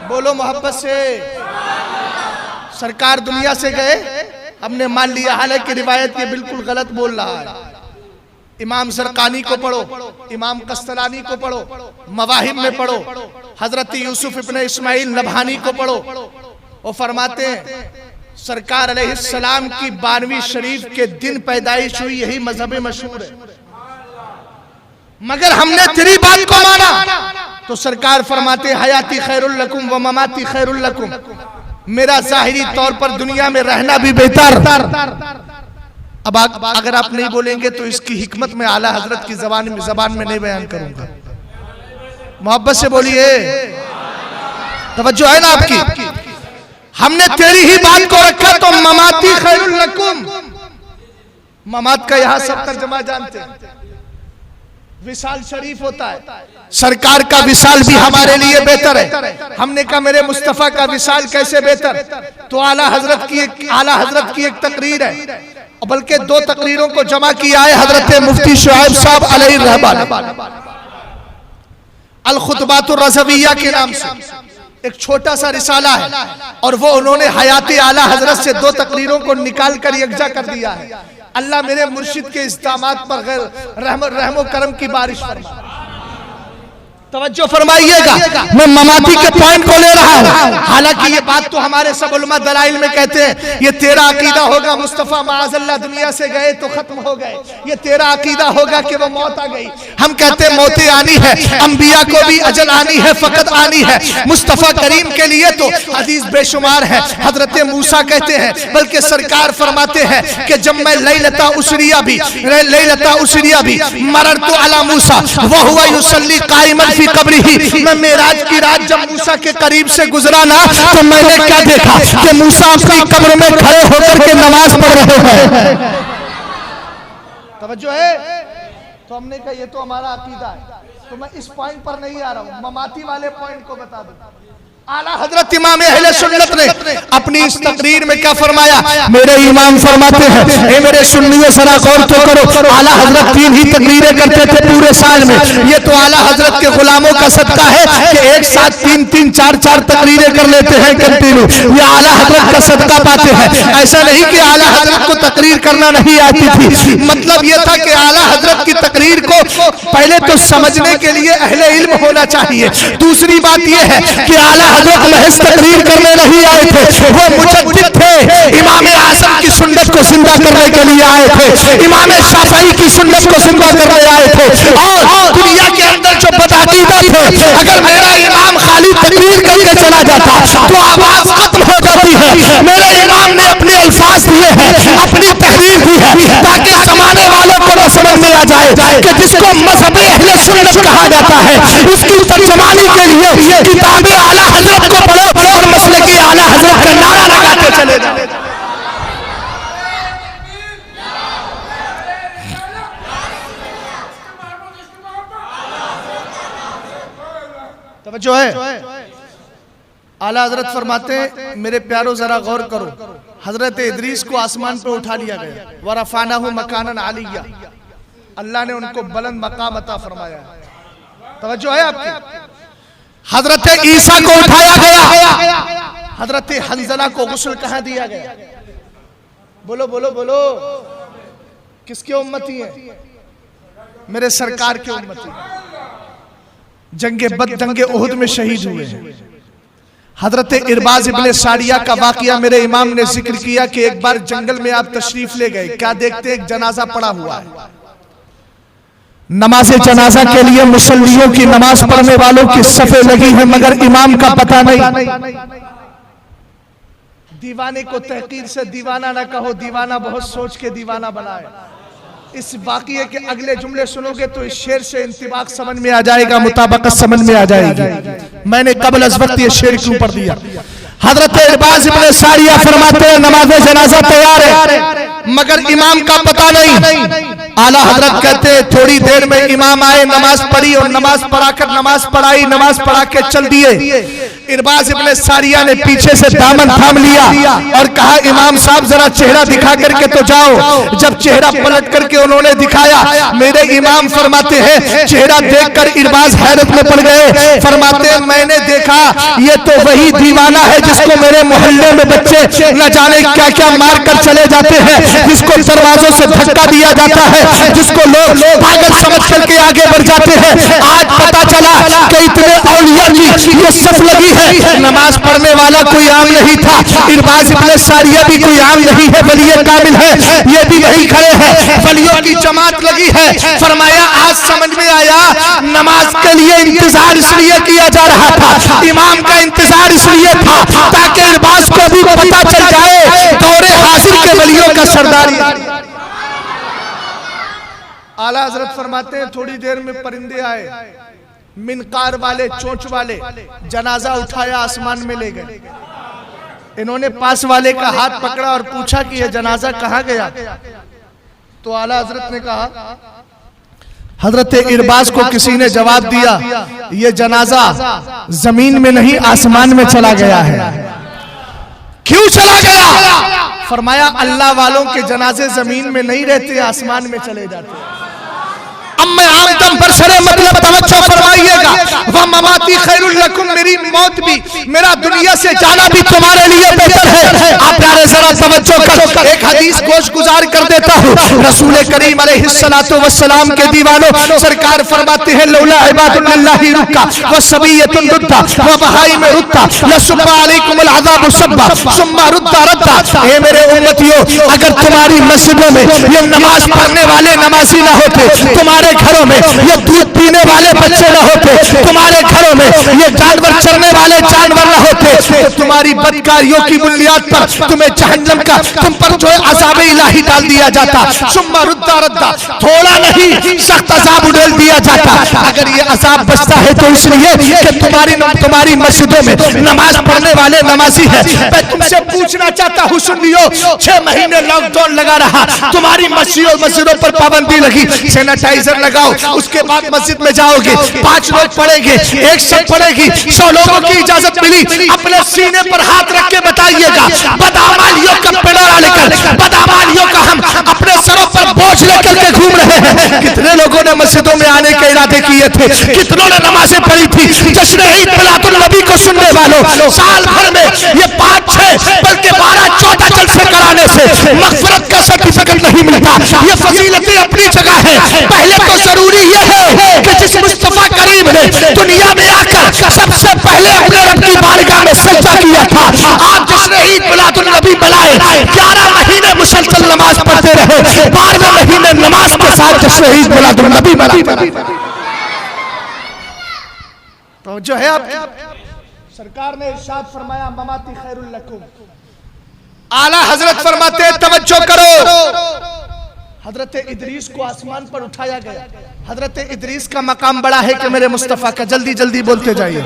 बोलो मोहब्बत से। सरकार दुनिया से गए, हमने मान लिया, हालांकि रिवायत ये बिल्कुल गलत बोल रहा है। इमाम ज़रक़ानी को पढ़ो, इमाम कस्तलानी को पढ़ो, मवाहिब में पढ़ो, हजरत यूसुफ इब्न इस्माइल नबहानी को पढ़ो। वो फरमाते हैं सरकार अलैहिस्सलाम की 12वीं शरीफ के दिन पैदाइश हुई, यही मजहब मशहूर है। मगर हमने तेरी बात को माना तो सरकार फरमाते हयाती खैरुल लकुम व ममाती खैरुल लकुम। मेरा ज़ाहिरी तौर पर दुनिया में रहना भी बेहतर। अब अगर आप नहीं बोलेंगे तो इसकी हिकमत में आला हजरत की जबान में नहीं बयान करूंगा। मोहब्बत से बोलिए, तवज्जो है ना आपकी। हमने तेरी ही बात को रखा तो ममाती खैरुल लकुम। ममात का यहां सब तर्जुमा जानते हैं, विसाल शरीफ होता है। सरकार का विसाल भी हमारे लिए बेहतर है। हमने कहा मेरे मुस्तफ़ा का विसाल कैसे बेहतर, तो आला हजरत की एक तकरीर है, बल्कि 2 तकरीरों को जमा किया है हजरत मुफ्ती शुआइब साहब अलैहि रहमान अल खुतबातुर रज़विय्या के नाम से एक छोटा सा रिसाला है और वो उन्होंने हयाते आला हजरत से 2 तकरीरों को निकाल कर यकजा कर दिया है। अल्लाह मेरे मुर्शिद के इस्तामात पर रहमो करम की बारिश फरमा। तवज्जो फरमाइएगा, मैं ममाती के पॉइंट को ले रहा हूं। हालांकि ये बात तो हमारे सब उलमा दलाइल में कहते हैं ये तेरा अकीदा होगा मुस्तफा माअज़ल्लाह दुनिया से गए तो खत्म हो गए, ये तेरा अकीदा होगा कि वो मौत आ गई। हम कहते हैं मौतें आनी है, अंबिया को भी अजल आनी है, फकत आनी है। मुस्तफा करीम के लिए तो हदीस बेशुमार है। हजरत मूसा कहते हैं, बल्कि सरकार फरमाते हैं कि जब मैं लैलता उसरिया भी मररतु अला मूसा व हुवा युसल्ली काइमन फी कब्रिही, मैं मेराज की रात जब मूसा के करीब से गुजरा ना तो मैंने क्या देखा कि मूसा अपनी कब्र में खड़े होकर के नमाज पढ़ रहे हैं। तवज्जो है। तो हमने कहा ये तो हमारा अकीदा है, तो मैं इस पॉइंट पर नहीं आ रहा हूं, ममाती वाले पॉइंट को बता दूं। आला हजरत इमाम अहले सुन्नत ने अपनी इस तकरीर में क्या फरमाया, मेरे इमाम फरमाते हैं, ए मेरे सुन्नियों जरा गौर तो करो, आला हजरत 3 ही तकरीरें करते थे पूरे साल में। ये तो आला हजरत के गुलामों का सदका है कि एक साथ 3-3, 4-4 तकरीरें कर लेते हैं कंटिन्यू। ये आला हजरत का सदका पाते हैं। ऐसा नहीं कि आला हजरत को तकरीर करना नहीं आती थी, मतलब ये था कि आला हजरत की तकरीर को पहले तो समझने के लिए अहले इल्म होना चाहिए। दूसरी बात यह है कि आला हजरत महज तकरीर करने नहीं आए थे, वो मुजद्दिद थे। इमाम आज़म की सुन्नत को जिंदा करने के लिए आए थे, इमाम शाफ़ई की सुन्नत को जिंदा करने आए थे। और दुनिया के अंदर जो बदअकीदा थे, अगर मेरा इमाम खाली तकरीर करके चला जाता तो आवाज खत्म हो जाती है। मेरे इमाम ने अपने अल्फाज दिए हैं, अपनी तहरीर दी है, ताकि जमाने वालों को न समझ में आ जाए कि जिसको मज़हब अहले सुन्नत कहा जाता है, उसकी तर्जुमानी के लिए किताबें आला हजरत को पढ़ो और मसले की आला हजरत का नारा लगाते चले जाओ। तवज्जो है। आला हजरत फरमाते हैं, मेरे प्यारो जरा गौर करो, हजरत इदरीस को आसमान पर उठा लिया गया, वरफानाहु मकानन आलिया, अल्लाह ने उनको बुलंद मकाम अता फरमाया। तवज्जो है आपकी। हजरत ईसा को उठाया गया, हजरत हंजला को गुस्ल कहाँ दिया गया? बोलो बोलो बोलो, किसके उम्मती है? मेरे सरकार के उम्मती। जंगे उहुद में शहीद हुए हैं। हजरत इरबाज इब्ने सारिया का वाकया मेरे इमाम ने जिक्र किया कि एक बार जंगल में आप तशरीफ ले गए, क्या देखते एक जनाजा पड़ा हुआ है। नमाज जनाजा के लिए मुसल्लियों की नमाज पढ़ने वालों की सफे लगी है, मगर इमाम का पता नहीं। दीवाने को तहकीर से दीवाना ना कहो, दीवाना बहुत सोच के दीवाना बनाए। इस वाक़ये के अगले जुमले सुनोगे तो इस शेर से इंतिबाक समझ में आ जाएगा, मुताबकत समझ में आ जाएगी। मैंने कबल अज़ वक्त ये शेर क्यों पढ़ दिया। हजरत इरबाज इब्ने सारिया फरमाते हैं, नमाज जनाजा तैयार है मगर इमाम का पता नहीं। आला हजरत कहते हैं, थोड़ी देर में इमाम आए, नमाज पढ़ी और नमाज पढ़ाकर नमाज पढ़ाई, नमाज पढ़ा के चल दिए। इरबाज इब्ने सारिया ने पीछे से दामन थाम लिया और कहा, इमाम साहब जरा चेहरा दिखा करके तो जाओ। जब चेहरा पलट करके उन्होंने दिखाया, मेरे इमाम फरमाते हैं, चेहरा देखकर इरबाज हैरत में पड़ गए। फरमाते हैं, मैंने देखा ये तो वही दीवाना है जिसको मेरे मोहल्ले में बच्चे न जाने क्या क्या मार कर चले जाते हैं, जिसको दरवाजों से धक्का दिया जाता है, जिसको लोग पागल समझ करके आगे बढ़ जाते हैं। आज पता चला कि इतने औलिया की ये सफ लगी है। नमाज पढ़ने वाला कोई आम नहीं था, इरबाज इब्ने सारिया भी कोई आम नहीं है, वली कामिल है, ये भी वही खड़े हैं, वलियों की जमात लगी है। फरमाया, आज समझ में आया, नमाज के लिए इंतजार इसलिए किया जा रहा था, इमाम का इंतजार इसलिए था ताकि इरबाज को भी पता चल जाए दौरे हासिल के वलियों का सरदारी। आला हजरत फरमाते हैं, थोड़ी देर में परिंदे आए, मिनकार वाले, चोंच वाले, जनाजा उठाया, आसमान में ले गए। इन्होंने पास वाले का हाथ पकड़ा और पूछा कि यह जनाजा कहाँ गया? तो आला हजरत ने कहा, हजरत इरबाज को किसी ने जवाब दिया, यह जनाजा जमीन में नहीं आसमान में चला गया है। क्यों चला गया? फरमाया, अल्लाह वालों के जनाजे जमीन में नहीं रहते, आसमान में चले जाते। अब मैं आमदम पर सरे मतलब तवज्जो फरमाइएगा, वह ममाती खैरुल लकुम, मेरी मौत भी, मेरा दुनिया से जाना भी तुम्हारे लिए बेहतर है। आप प्यारे जरा तवज्जो कर, एक हदीस गोश गुजार कर देता हूँ। रसूल करीम अलैहिस्सलातु वस्सलाम के दीवानों, सरकार फरमाते हैं लौला इबादुल्लाहि रुक्का व सबियतुन रुद्दा व बहाई में रुद्दा लसुब्बा अलैकुमुल अज़ाबु सब्बा सुम्मा रुद्दा रद्दा। हे मेरे उम्मतियों, अगर तुम्हारी मस्जिदों में ये नमाज पढ़ने वाले नमाजी ना होते, तुम्हारे घरों में ये दूध पीने वाले बच्चे ना होते, तुम्हारे घरों में ये जानवर चरने वाले जानवर ना होते, तो तुम्हारी बदकारियों की बुनियाद पर तुम्हें जहन्नम का तुम पर जो अज़ाब इलाही डाल दिया जाता। सुम्मा रुद्दा रद्दा, थोड़ा नहीं सख्त अज़ाब उड़ेल दिया जाता। अगर ये अज़ाब बचता है तो इसलिए कि तुम्हारी मस्जिदों में नमाज पढ़ने वाले नमाजी है। मैं तुमसे पूछना चाहता हूँ, सुन लियो, 6 महीने लॉकडाउन लगा रहा, तुम्हारी मस्जिदों पर पाबंदी लगी, सैनिटाइजर लगाओ, उसके बाद मस्जिद में जाओगे, 5 लोग पढ़ेंगे, एक शख्स पढ़ेगी, 100 लोगों की इजाजत मिली, अपने सीने पर हाथ रख के बताइएगा, बदअमालियों का पिटारा लेकर, बदअमालियों का हम अपने सरों पर बोझ लेकर के घूम रहे हैं। कितने लोगों ने मस्जिदों में आने के इरादे किए थे, कितनों ने नमाजें पढ़ी थी। जश्न ईद मिलादुन नबी को सुनने वालों, साल भर में ये 5, 6 बल्कि 12, 14 जलसे कराने से मग़फ़िरत का सर्टिफिकेट नहीं मिलता। ये फजीलतें अपनी जगह है। पहले तो जरूरी ये है कि जिस मुस्तफा करीम ने दुनिया में आकर सबसे पहले अपने रब की बारगाह में सजदा किया था, आप जश्न ईद मिलादुन नबी बनाए, 11 महीने मुसलसल नमाज पढ़ते रहे, 12वें महीने नमाज के साथ जश्न ईद मिलादुन नबी बनाते। तो जो है सरकार ने इरशाद फरमाया ममाती खैरुल लकुम। आला हजरत फरमाते हैं तवज्जो करो, हजरत इदरीस को आसमान पर उठाया गया। हजरत इदरीस का मकाम बड़ा है कि मेरे मुस्तफा का, जल्दी जल्दी बोलते जाइए,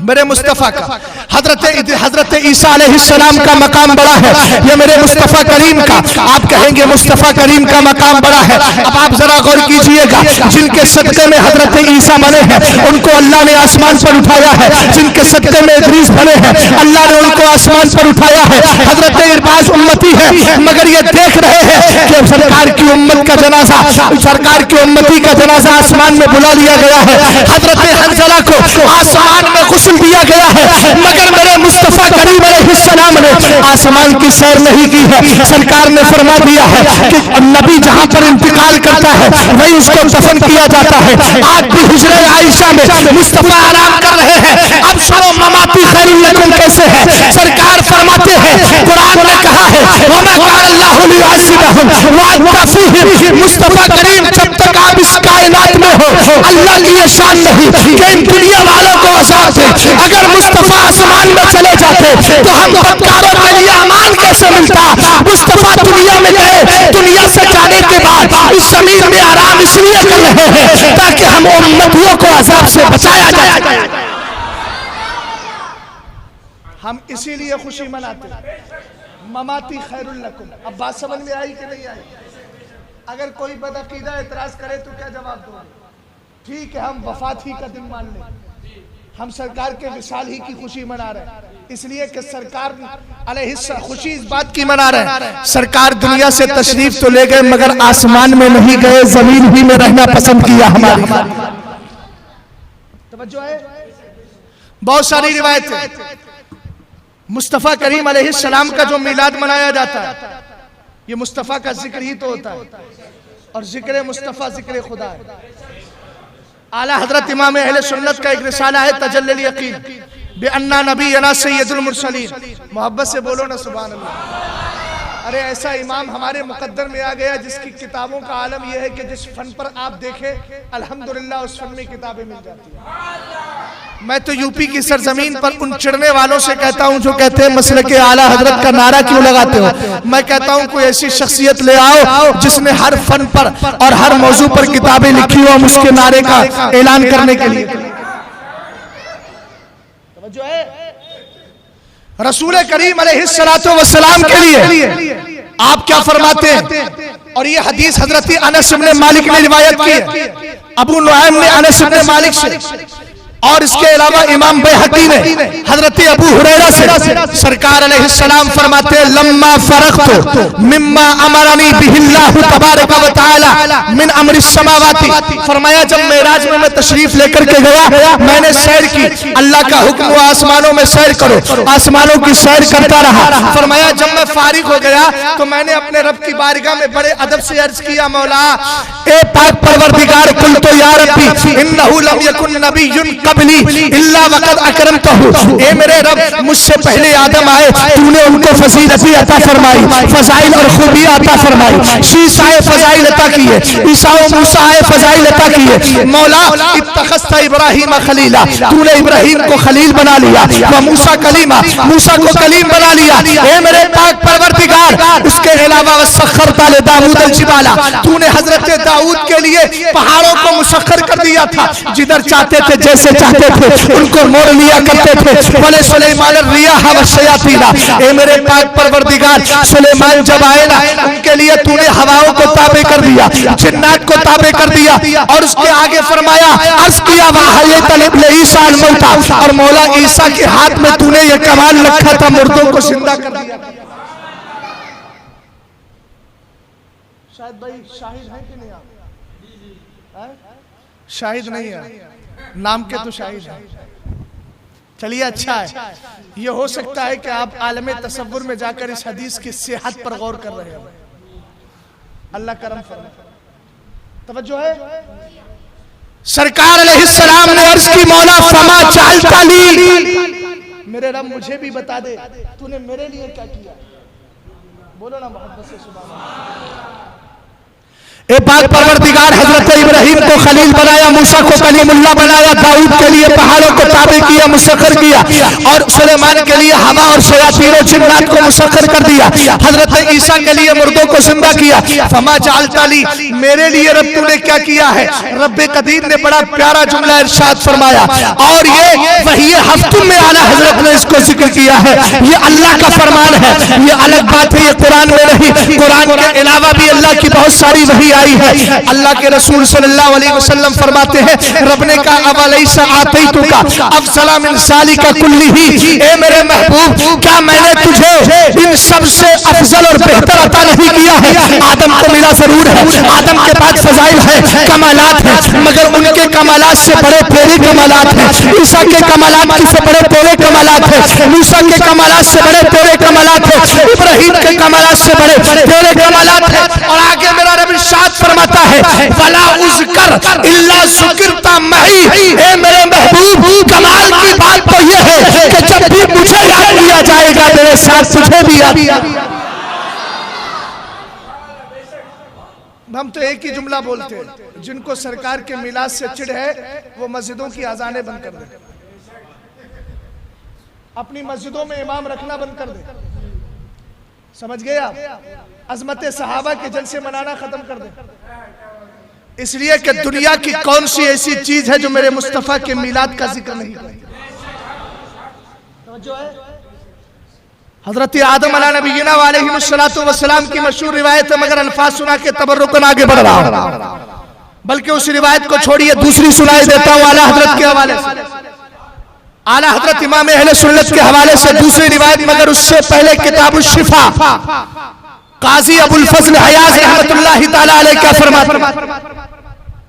मेरे मुस्तफा का। हजरत ईसा अलैहिस्सलाम का मकाम बड़ा है, ये मेरे मुस्तफा करीम का। आप कहेंगे मुस्तफा करीम का मकाम बड़ा है, अब आप जरा गौर कीजिएगा, जिनके सदक़े में हजरत ईसा बने हैं उनको अल्लाह ने आसमान पर उठाया है, जिनके सदक़े में इदरीस बने हैं अल्लाह ने उनको आसमान पर उठाया है। हजरत इरबाज उम्मती है, मगर ये देख रहे हैं कि सरकार की उम्मत का जनाजा, सरकार की उम्मती का जनाजा आसमान में बुला लिया गया है। हजरत हंज़ला को आसमान में गुस्ल दिया गया है, मगर मेरे मुस्तफा करीम अलैहिस्सलाम ने आसमान की सैर नहीं की है। सरकार ने फरमा दिया है कि नबी जहां पर इंतकाल करता है वही उसको दफन किया जाता है। आज भी हुजरे आयशा में मुस्तफा आराम कर रहे हैं। अब सुनो ममाती खैरुल लकुम कैसे है। सरकार फरमाते हैं, कुरान ने कहा है वमा कान अल्लाहु लियुअज़्ज़िबहुम व अंता फीहिम। मुस्तफा करीम जब तक आप इस कायनात में हो, अल्लाह की ये शान नहीं कि इन दुनिया वालों को अज़ाब दे। अगर मुस्तफा आसमान में चले जाते तो हम बदकारों के लिए अमान कैसे मिलता। मुस्तफा दुनिया में गए, दुनिया से जाने के बाद इस जमीन में आराम इसलिए कर रहे हैं ताकि हम उम्मतियों को अज़ाब से बचाया जाए। हम इसीलिए खुशी मनाते हैं, ममाती खैरुल लकुम। अब बात समझ में आई कि नहीं आई? अगर कोई बदअकीदा एतराज करे तो क्या जवाब दोगे? ठीक है, हम वफात ही का दिन मान लें, हम सरकार के विशाल ही की खुशी मना रहे हैं, इसलिए कि सरकार अलैहिस्सलाम खुशी इस बात की मना रहे हैं, सरकार दुनिया से तशरीफ तो ले गए मगर आसमान में नहीं गए, जमीन ही में रहना पसंद किया। हमारी तवज्जो है, बहुत सारी रिवायत है। मुस्तफा करीम अलैहिस्सलाम का जो मिलाद मनाया जाता है, ये मुस्तफा का जिक्र ही तो होता है, और जिक्र मुस्तफा जिक्र खुदा है। आला हजरत इमाम अहले सुन्नत का एक रिसाला है तजल्लुल यकीन बिअन्ना नबियना सय्यदुल मुरसलीन। मोहब्बत से बोलो ना सुभान अल्लाह। अरे ऐसा इमाम हमारे मुकद्दर में आ गया जिसकी किताबों का आलम यह है कि जिस फन पर आप देखें अल्हम्दुलिल्लाह उस फन में किताबें मिल जाती हैं। मैं तो यूपी की सरजमीन पर उन चिढ़ने वालों से कहता हूं जो कहते हैं मसलक आला हजरत का नारा क्यों लगाते हो। मैं कहता हूं कोई ऐसी शख्सियत ले आओ जिसने हर फन पर और हर मौजू पर किताबें लिखी हो, हम उसके नारे का ऐलान करने के लिए। जो है रसूल करीम अलैहिस्सलातु वस्सलाम के लिए आप क्या फरमाते हैं, और ये हदीस हजरत अनस इब्न मालिक ने रिवायत की है, अबू नुआइम ने अनस इब्न मालिक से, और इसके अलावा इमाम बैहकी ने हजरत अबू हुरैरा से सरकार अलैहिस्सलाम फरमाते हैं लम्मा फरक़तु मिम्मा अमरनी बिहिल्लाहु तबारक व तआला मिन अमरि समावाति, फरमाया जब मेराज में मैं तशरीफ लेकर के गया मैंने सैर की, अल्लाह का हुक्म हुआ आसमानों में सैर करो, आसमानों की सैर करता रहा। फरमाया जब मैं फारिग हो गया तो मैंने अपने रब की बारगाह में बड़े अदब से अर्ज किया, मौला ए पाक परवरदिगार कुल तो या रब्बी इन्नहु लम यकुन नबिय्युन क़ब्ली इल्ला वक़द अकरमतहु, ए मेरे रब मुझसे पहले आदम आए तूने उनको फजीलत अता फरमाई, फजाइल और खूबियां अता फरमाई, शीश आए फजाइल अता किए, ईसा और मूसा आए फजाइल अता किए। मौला इत्तखज़्ता इब्राहीम खलीला, तूने इब्राहीम को खलील बना लिया, व मूसा कलीमा, मूसा को कलीम बना लिया। ए मेरे पाक परवरदिगार उसके अलावा वसख्खरता ले दाऊद अल जिबाला, तूने हजरत दाऊद के लिए पहाड़ों को मुसख्खर कर दिया था, जिधर चाहते थे जैसे चाहते थे उनको मोड़ लिया करते थे। बोले सुलेमान रियाह व शयातीना, ए मेरे पाक परवरदिगार सुलेमान जब आए ना उनके लिए तूने हवाओं को ताबे कर दिया, जिन्नात को ताबे कर दिया। और उसके आगे फरमाया अर्ज किया वाहयतल ईसा अल मौता, और मौला ईसा के हाथ में तूने ये कमाल रखा था मुर्दों को जिंदा कर दिया। शायद भाई शाहिद है कि नहीं आप? शाहिद नहीं है, नाम के तो शाहिद है। चलिए अच्छा है, ये हो सकता है कि आप आलम तसव्वुर में जाकर इस हदीस की सेहत पर गौर कर रहे हो। अल्लाह करम फरमाए, तवज्जो है। सरकार अलैहिस्सलाम ने अर्ज की मौला फमा चालता ली, मेरे रब मुझे भी बता दे तूने मेरे लिए क्या किया। बोलो ना मोहब्बत से सुभान अल्लाह। ए पाक परवरदिगार हजरत इब्राहीम को खलील बनाया, मूसा को कलीमुल्लाह बनाया, दाऊद के लिए पहाड़ों को ताबे किया, मुसख्खर किया, और सुलेमान के लिए हवा और शयातीन और जिन्नात को मुसख्खर कर दिया, हजरत ईसा के लिए मुर्दों को जिंदा किया। फमा जालता ली, मेरे लिए रब तूने क्या किया है। रब्बे कदीर ने बड़ा प्यारा जुमला इरशाद फरमाया, और ये वही हफ्तुम में आला हजरत ने इसको जिक्र किया है, ये अल्लाह का फरमान है। ये अलग बात है, ये कुरान में नहीं, कुरान के अलावा भी अल्लाह की बहुत सारी वही आई है। अल्लाह के रसूल सल्लल्लाहु अलैहि वसल्लम फरमाते हैं रब ने कहा अवलैसा आतैतुका अफज़ला मिन ज़ालिका कुल्लिही, ए मेरे महबूब क्या मैंने तुझे इन सब से अफजल और बेहतर अता नहीं किया है। आदम को मिला जरूर है, आदम के बाद फजाइल है, कमालात है, मगर उनके कमालात से बड़े प्यारे कमालात हैं। ईसा के कमालात से बड़े प्यारे कमालात हैं, मूसा के कमालात से बड़े प्यारे कमालात हैं, इब्राहीम के कमालात से बड़े प्यारे कमालात हैं। और आगे मेरा रब इरशाद फरमाता है वला उज़कर इल्ला ज़ुकिरता मई, ए मेरे महबूब कमाल की बात तो ये है कि जब भी मुझे याद किया जाएगा मेरे साथ तुझे भी याद। हम तो एक ही जुमला बोलते हैं, जिनको सरकार के मिलाद से चिढ़ है वो मस्जिदों की अजानें बंद कर दे, अपनी मस्जिदों में इमाम रखना बंद कर दे। समझ गए आप? अजमत सहाबा के जलसे मनाना खत्म कर दे, इसलिए कि दुनिया की कौन सी ऐसी चीज है जो मेरे मुस्तफा के मिलाद का जिक्र नहीं करती। हजरत आदम अला नबीना अलैहिस्सलातु वस्सलाम की मशहूर रिवायत है, मगर अल्फाज सुना के तबर्रुकन आगे बढ़ रहा हूं, बल्कि उस रिवायत को छोड़िए दूसरी सुनाई देता हूं आला हजरत के हवाले से, आला हजरत इमाम अहले सुन्नत के हवाले से दूसरी रिवायत। मगर उससे पहले किताबुल शिफा काजी अबुल फजल हयाज रहमतुल्लाहि ताला अलैह क्या फरमाते,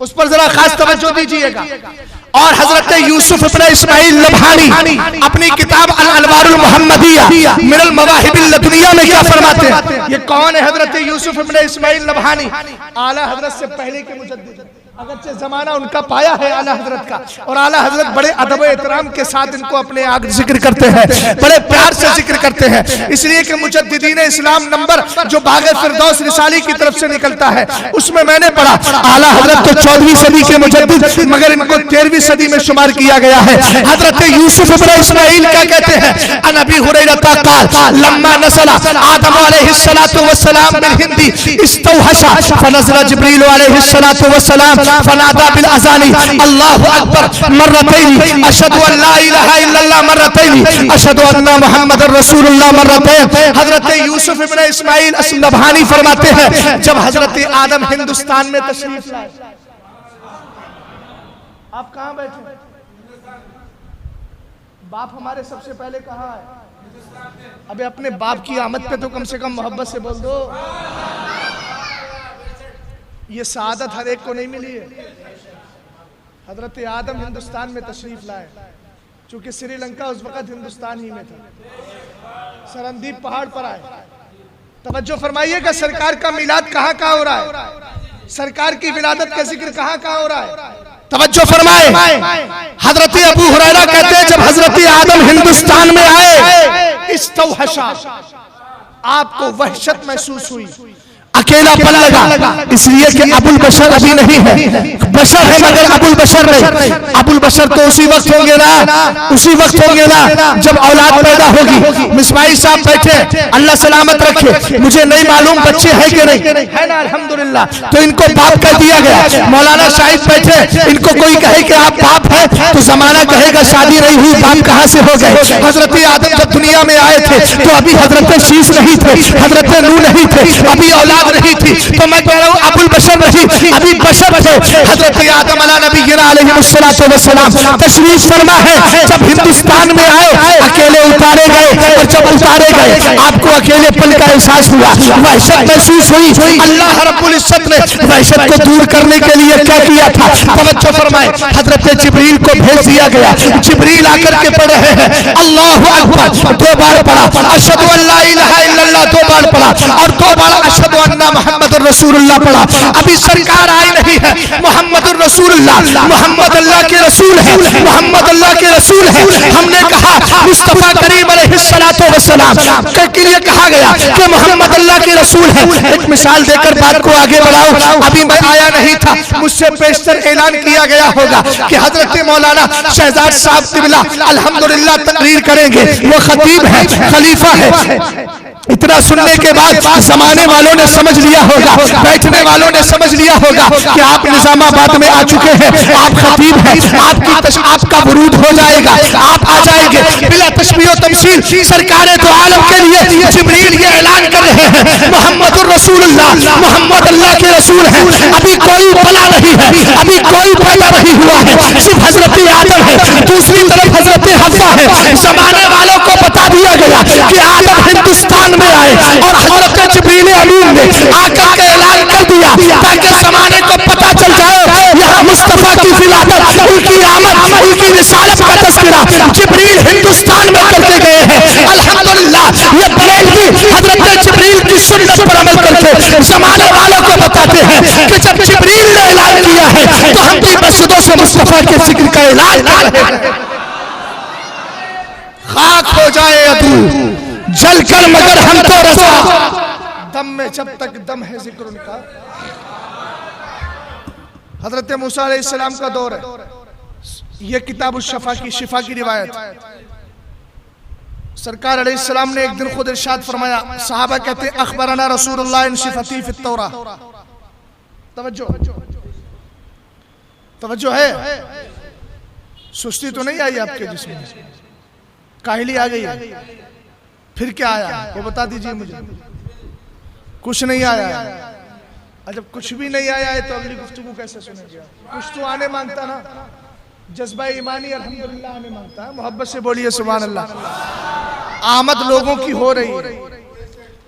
उस पर जरा खास तवज्जो दीजिएगा। और हजरत यूसुफ इब्न इस्माइल नबहानी अपनी किताब अल अनवारुल मुहम्मदिया मिनल मवाहिबिल लदुनिया में क्या फरमाते हैं। ये कौन है? हजरत यूसुफ इब्न इस्माइल नबहानी, आला हजरत से पहले के मुजद्दिद, अगरचे जमाना उनका पाया है आला हजरत का, और आला हजरत बड़े अदब एहतराम के साथ इनको अपने आगे जिक्र करते हैं, बड़े प्यार से जिक्र करते हैं, इसलिए कि मुजद्दिदीन इस्लाम नंबर जो बाग़े फिरदौस रिसाली की तरफ से निकलता है उसमें मैंने पढ़ा आला हजरत तो 14वीं सदी के मुजद्दिद, मगर इनको 13वीं सदी में शुमार किया गया है। हजरत यूसुफ इब्न इस्माइल क्या कहते हैं, अन अबी हुरैरा क़ाल लम्मा नज़ला आदम अलैहिस्सलातु वस्सलाम बिल हिंदी इस्तौहशा फनज़ला जिब्रील अलैहिस्सलातु वस्सलाम फनादा बिल अज़ानी अल्लाहु अकबर मर्रतैन अशहदु अन ला इलाहा इल्लल्लाह मर्रतैन अशहदु अन्ना मुहम्मदुर रसूलुल्लाह मर्रतैन। हजरत यूसुफ इब्न इस्माइल नबहानी फरमाते हैं जब हजरत आदम हिंदुस्तान में तशरीफ लाए, आप कहां बैठे? बाप हमारे सबसे पहले कहाँ है? अबे अपने बाप की आमद पे तो कम से कम मोहब्बत से बोल दो। ये सआदत हर एक को नहीं मिली है। हजरत आदम हिंदुस्तान में तशरीफ लाए, चूंकि श्रीलंका उस वक्त हिंदुस्तान ही में था। सरनदीप पहाड़ पर आए। तवज्जो फरमाइएगा, सरकार का मिलाद कहाँ कहाँ हो रहा है, सरकार की विलादत का जिक्र कहाँ कहाँ हो रहा है। तवज्जो फरमाए, हजरत अबू हुरैरा कहते हैं जब हजरत आदम हिंदुस्तान में आए, इस्तौहशा, आपको वहशत महसूस हुई, अकेलापन लगा, इसलिए कि अबुल बशर अभी नहीं है, बशर है मगर अबुल बशर नहीं। अबुल बशर तो उसी वक्त होंगे ना, उसी वक्त होंगे ना जब औलाद पैदा होगी। मिसबाही साहब बैठे, अल्लाह सलामत रखे, मुझे नहीं मालूम बच्चे हैं कि नहीं है ना, अल्हम्दुलिल्लाह, तो इनको बाप कह दिया गया। मौलाना शाहिद बैठे, इनको कोई कहे कि आप बाप है तो जमाना कहेगा शादी नहीं हुई, बाप कहां से हो गए। हजरत आदम जब दुनिया में आए थे तो अभी हजरत शीश नहीं थे, हजरत नूह नहीं थे, अभी औलाद नहीं थी, तो मैं कह रहा हूँ अबुल बशर नहीं, अभी बशर थे। हजरत आदम अलैहिस्सलातु वस्सलाम तशरीफ फरमा है, जब हिंदुस्तान में आए अकेले उतारे गए, और जब उतारे गए आपको अकेलेपन का एहसास हुआ, वहशत महसूस हुई। अल्लाह रब्बुल इज्जत ने वहशत को दूर करने के लिए क्या किया था, तवज्जो फरमाए, हजरत जिब्रील को भेज दिया गया। जिब्रील आकर के पढ़ रहे हैं अल्लाहु अकबर, 2 बार पढ़ा, अशहदु अल्ला इलाहा इल्लल्लाह 2 बार पढ़ा, और 2 बार अशहदु अन्ना मुहम्मदुर रसूलुल्लाह पढ़ा। अभी सरकार आई नहीं है, मुहम्मदुर रसूलुल्लाह, मोहम्मद अल्लाह के रसूल है, मोहम्मद अल्लाह के रसूल है। हमने कहा मुस्तफा करीम अलैहिस्सलातु वस्सलाम के लिए कहा गया कि मोहम्मद अल्लाह के रसूल है। एक मिसाल देकर बात को आगे बढ़ाऊं, अभी मैं आया नहीं था, मुझसे पेशतर ऐलान किया गया होगा कि हजरत मौलाना शहजाद साहब तिबला अल्हम्दुलिल्लाह तकरीर करेंगे। वो खतीब है, खलीफा है। इतना सुनने के बाद जमाने वालों ने समझ लिया होगा, बैठने वालों ने समझ लिया होगा कि आप निजामाबाद में आ चुके हैं, आप खतीब हैं, आपका वरूद हो जाएगा, आप आ जाएंगे बिला तशबीह व तमसील। सरकार दो आलम के लिए जिब्रील ये ऐलान कर रहे हैं मुहम्मदुर रसूलुल्लाह, मोहम्मद अल्लाह के रसूल है। अभी कोई बला नहीं है, अभी कोई पैदा नहीं हुआ है, सिर्फ हजरत आदम है, दूसरी तरफ हजरत हव्वा है। जमाने वालों को बता दिया गया कि आदम हिंदुस्तान में आए, और हजरत जिब्रील अमीन ने आकर के ऐलान कर दिया ताकि जमाने को पता चल जाए यहाँ मुस्तफा की विलादत, उनकी आमद, उनकी रिसालत का तज़किरा जिब्रील हिंदुस्तान में करके गए हैं। अल्हम्दुलिल्लाह, ये बरेलवी हजरत जिब्रील की सुन्नत पर अमल करके जमाने वालों को बताते हैं कि जब जिब्रील ने ऐलान किया है तो हम भी मस्जिदों से मुस्तफा के जिक्र का ऐलान कर रहे हैं। खाक हो जाए अदू जलकर मगर हम तो रजा, दम में जब तक दम है जिक्र उनका। हजरत मूसा अलैहिस्सलाम का दौर है, यह किताब शिफा की रिवायत। सरकार अलैहिस्सलाम ने एक दिन खुद इरशाद फरमाया, सहाबा कहते अखबरना रसूलुल्लाह इन सिफती फित तौरा। तवज्जो है, सुस्ती तो नहीं आई आपके जिस्म में, काहिली आ गई है। फिर क्या आया वो बता दीजिए मुझे। कुछ नहीं आया, जब कुछ भी नहीं आया है तो अगली गुफ्तगू कैसे सुनेंगे। कुछ तो आने मांगता ना, जज्बा ईमानी अल्हम्दुलिल्लाह आने मांगता है। मोहब्बत से बोलिए सुभान अल्लाह। आमद लोगों की हो रही है,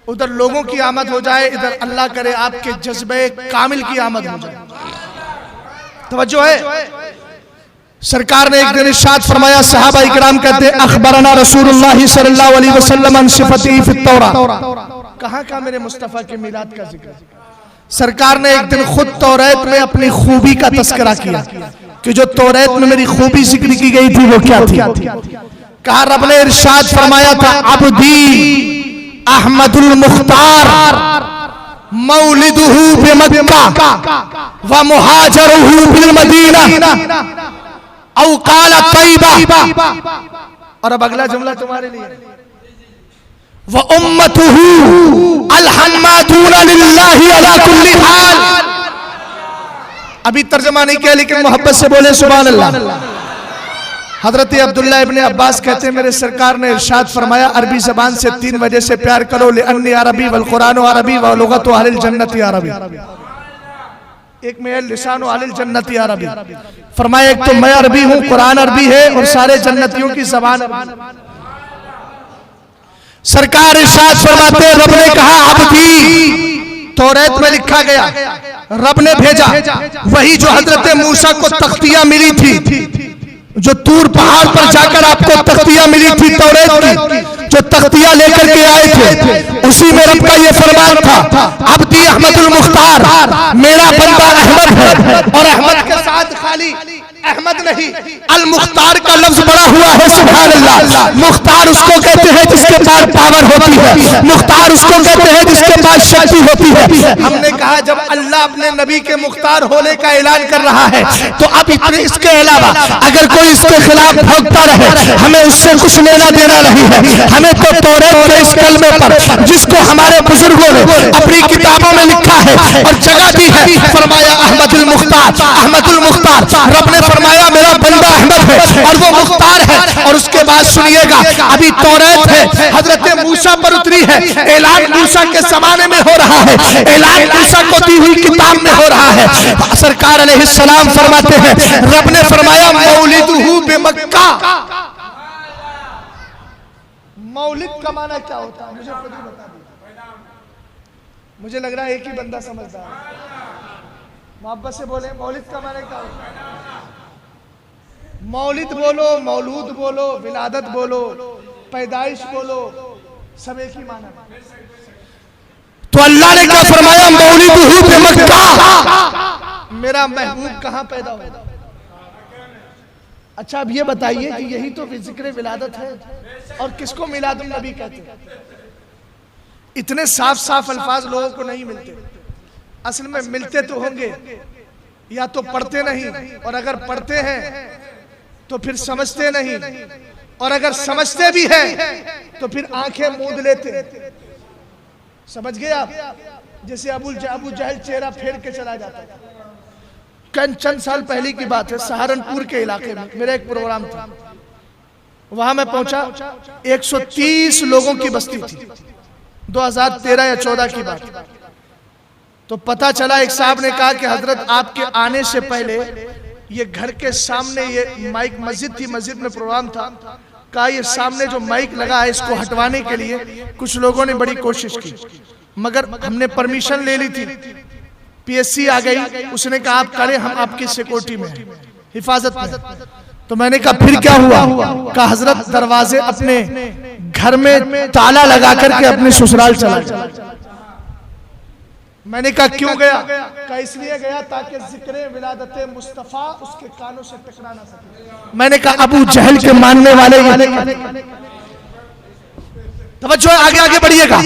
उधर लोगों की आमद हो जाए, इधर अल्लाह करे आपके जज्बे कामिल की आमद हो जाए। तवज्जो है। सरकार ने एक दिन इरशाद फरमाया, सहाबा इकराम कहते हैं अखबरना रसूलुल्लाह सल्लल्लाहु अलैहि वसल्लम अन सिफती फित तौरा। कहां का मेरे मुस्तफा के मिलाद का जिक्र। सरकार ने एक दिन खुद तौरात में अपनी खूबी का तस्करा किया कि जो तौरात में मेरी खूबी जिक्र की गई थी वो क्या थी। कहा रब ने इरशाद फरमाया था, अब्दी अहमदुल मुख्तार मौलिदुहु बिमक्का व मुहाजरुहु बिल मदीना औ काला तैयबा। और अब अगला जुमला तुम्हारे लिए, व उम्मतुहु अलहम्मादूना लिल्लाहि अला कुल्ली हाल। अभी तर्जमा नहीं किया लेकिन मोहब्बत से बोले सुभान अल्लाह। हजरत अब्दुल्लाह इब्ने अब्बास कहते हैं मेरे सरकार ने इरशाद फरमाया, अरबी जबान से 3 वजह से प्यार करो, लिअन्नी अरबी वल कुरान अरबी व लुगतु अहलिल जन्नति अरबी। एक में लिसानो आलिल जन्नती अरबी, फरमाया एक तो मैं अरबी हूं, कुरान अरबी है और सारे जन्नतियों की जबान अरबी। सरकार इरशाद फरमाते हैं, रब ने कहा अब्दी, तौरात में लिखा गया, रब ने भेजा वही जो हजरत मूसा को तख्तियां मिली थी, जो तूर पहाड़ पर जाकर आपको तख्तियां मिली थी तौरात की, जो तख्तियां लेकर के आए थे, उसी में रब का ये फरमान था, अब्दी अहमदुल मुख्तार, मेरा बंदा अहमद है। और अहमद के साथ खाली अहमद नहीं, अल मुख्तार का लफ्ज बड़ा हुआ है, सुभान अल्लाह। मुख्तार उसको कहते हैं जिसके पास पावर होती है, मुख्तार उसको कहते हैं जिसके पास शक्ति होती है। हमने कहा जब अल्लाह अपने नबी के मुख्तार होने का ऐलान कर रहा है, तो अब इसके अलावा अगर कोई इसके खिलाफ भौंकता रहे, हमें उससे कुछ लेना देना नहीं है। हमें तो तौरात के इस कलमे पर, जिसको हमारे बुजुर्गों ने अपनी किताबों में लिखा है और जगह दी है, फरमाया अहमदुल मुख्तार, अहमदुल मुख्तार, रब ने फरमाया मेरा बंदा अहमद है और वो मुख्तार है। और उसके बाद सुनिएगा, अभी तौरात है, हजरत मूसा पर उतरी है, ऐलान मूसा के जमाने में हो रहा है, ऐलान मूसा को दी हुई किताब में हो रहा है। सरकार अलैहिस्सलाम फरमाते हैं, रब ने फरमाया मौलिदुहु बिमक्का। मौलिद का माना क्या होता है मुझे खुद ही बता दीजिए, मुझे लग रहा है एक ही बंदा समझता है। मोहब्बत से बोले मौलिद का माना क्या होता है? मौलिद बोलो, मौलूद बोलो, विलादत बोलो, पैदाइश बोलो, सब एक ही माना। तो अल्लाह ने क्या फरमाया, मौलिदुहु बिमक्का, मेरा महबूब कहां पैदा हुआ। अच्छा अब ये बताइए कि यही तो जिक्र विलादत है, और किसको मिलादुन नबी कहते हैं? इतने साफ साफ अल्फाज लोगों को नहीं मिलते। असल में मिलते तो होंगे, या तो पढ़ते नहीं, और अगर पढ़ते हैं तो फिर समझते नहीं, और अगर समझते भी हैं तो फिर आंखें मूंद लेते। समझ गए आप? जैसे अबू जहल चेहरा फेर के चला जाता है। चंद साल पहले की बात है, सहारनपुर के इलाके में मेरा एक प्रोग्राम था, वहां मैं पहुंचा, 130 लोगों की बस्ती थी, 2013 या 14 की बात। तो पता चला एक साहब ने कहा कि हजरत आपके आने से पहले ये घर के सामने ये माइक, मस्जिद थी, मस्जिद में प्रोग्राम था, कहा ये सामने जो माइक लगा है इसको हटवाने के लिए कुछ लोगों ने बड़ी कोशिश की, मगर हमने परमिशन ले ली थी। पीएससी आ गई, उसने कहा आप करें, हम आपकी सिक्योरिटी में, हिफाजत में। तो मैंने कहा फिर क्या हुआ? कहा हजरत दरवाजे अपने घर में ताला लगा करके अपने ससुराल चला गया। मैंने कहा क्यों गया? कहा इसलिए गया ताकि जिक्र विलादत मुस्तफा उसके कानों से टकरा ना सके। मैंने कहा अबू जहल के मानने वाले, तवज्जो आगे आगे बढ़िएगा।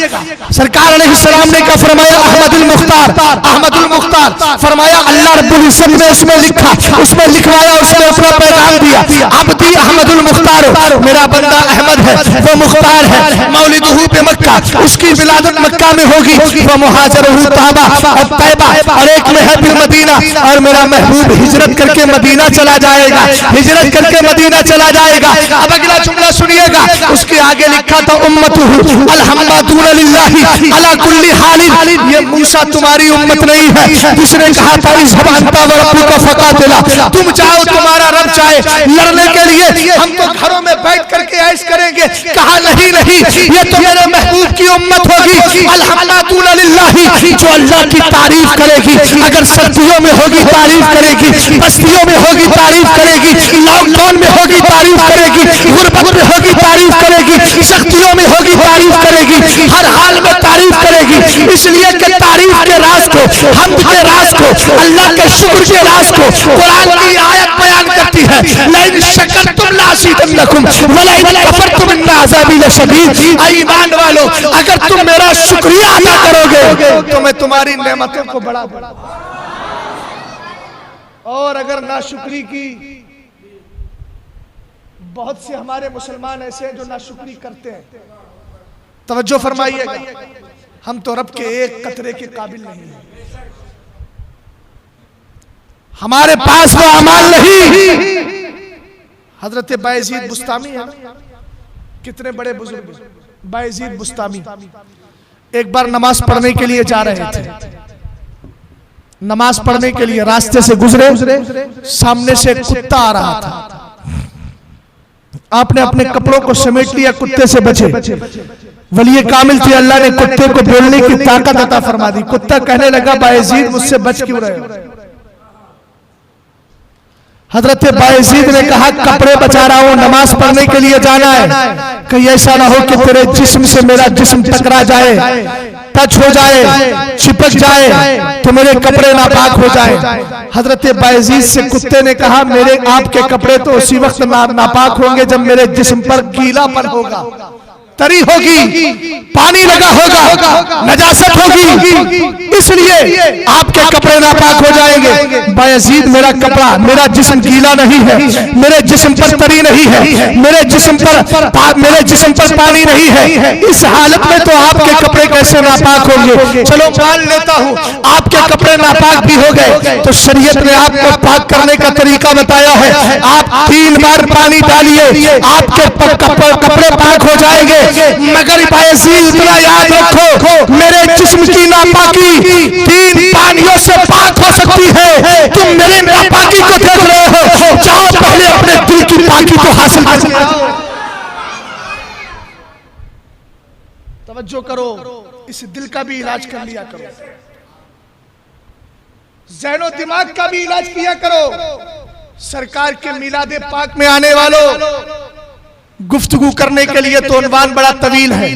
सरकार अलैहिस्सलाम ने क्या फरमाया, अहमदुल मुख्तार, अहमदुल मुख्तार, फरमाया अल्लाह रब्बुल इज्जत ने उसमें लिखा, उसमें लिखवाया, उसमें अपना पैगाम दिया, अब्दी अहमदुल मुख्तार, मेरा बंदा अहमद है, वो मुख्तार है, मौलिदुहु बिमक्का, उसकी विलादत मक्का में होगी, वो मुहाजिरुहु तौबा और तैबा, और एक में है फिर मदीना, और मेरा महबूब हिजरत करके मदीना चला जाएगा, हिजरत करके मदीना चला जाएगा। अब अगला जुमला सुनिएगा, उसके आगे लिखा था उम्मत अला कुल्ली हालिन, ये मूसा तुम्हारी उम्मत नहीं है जिसने कहा था इस ज़बानता व रब्बुका फकातिला, तुम जाओ तुम्हारा रब चाहे लड़ने के लिए, हम तो घरों में बैठ करके ऐश करेंगे। कहा नहीं नहीं, ये तो मेरे महबूब की उम्मत होगी। अलहम्दुलिल्लाह लिल्लाही, जो अल्लाह की तारीफ करेगी, अगर सर्दियों में होगी तारीफ करेगी, बस्तियों में होगी तारीफ करेगी, लॉकडाउन में होगी तारीफ करेगी, गुर्बत में होगी तारीफ करेगी, सख्तियों में होगी तारीफ करेगी, हर हाल में तारीफ करेगी। इसलिए कि तारीफ के राज को, हम्द के राज को, अल्लाह के शुक्र के राज को कुरान की आयत बयान करती है, लइन शकरतुम लाज़िदन्नकुम व लइन कफरतुम इन्न अज़ाबी लशदीद। ईमान वालों, अगर तुम मेरा शुक्रिया अदा करोगे तो मैं तुम्हारी नेमतों को बढ़ा दूंगा, और अगर नाशुक्री की, बहुत से हमारे मुसलमान ऐसे हैं जो नाशुक्री करते हैं। तवज्जो फरमाइएगा, हम तो रब के एक कतरे के काबिल नहीं हैं, हमारे पास वो अमाल नहीं। हजरत बायजीद बुस्तामी है, कितने बड़े बुजुर्ग, बायजीद बुस्तामी एक बार नमाज पढ़ने के लिए जा रहे थे, नमाज पढ़ने के लिए रास्ते से गुजरे, सामने से एक कुत्ता आ रहा था। आपने अपने कपड़ों को समेट लिया, कुत्ते से बचे। वली कामिल थे, अल्लाह ने कुत्ते को बोलने की ताकत अता फरमा दी। कुत्ता कहने लगा, बायजीद मुझसे बच क्यों रहे हो? हजरत बायजीद ने कहा, कपड़े बचा रहा हूं, नमाज पढ़ने के लिए जाना है। कहीं ऐसा ना हो कि तेरे जिस्म से मेरा जिस्म टकरा जाए, टच हो जाए, चिपक जाए तो मेरे कपड़े नापाक हो जाए। हजरत बायजीद से कुत्ते ने कहा, मेरे आपके कपड़े तो उसी वक्त नापाक होंगे जब मेरे जिस्म पर गीलापन होगा, तरी होगी, पानी लगा होगा, नजासत होगी, इसलिए आपके कपड़े नापाक हो जाएंगे। बायजीद, मेरा कपड़ा, मेरा जिस्म गीला नहीं है, मेरे जिस्म पर तरी नहीं है, मेरे जिस्म पर पानी नहीं है, इस हालत में तो आपके कपड़े कैसे नापाक होंगे? चलो मान लेता हूँ आपके कपड़े नापाक भी हो गए, तो शरीयत ने आपको पाक करने का तरीका बताया है। आप 3 बार पानी डालिए, आपके कपड़े पाक हो जाएंगे। मगर बायजीद, इतना याद रखो, मेरे जिस्म की नापाकी 3 पानियों से पाक हो सकती है। तुम मेरे नापाकी को देख रहे हो, जाओ पहले अपने दिल की पाकी को हासिल करो। तवज्जो करो, इस दिल का भी इलाज कर लिया करो, ज़हनो दिमाग का भी इलाज किया करो। सरकार के मिलादे पाक में आने वालों, गुफ्तगू करने के लिए तो उन्वान बड़ा तवील है,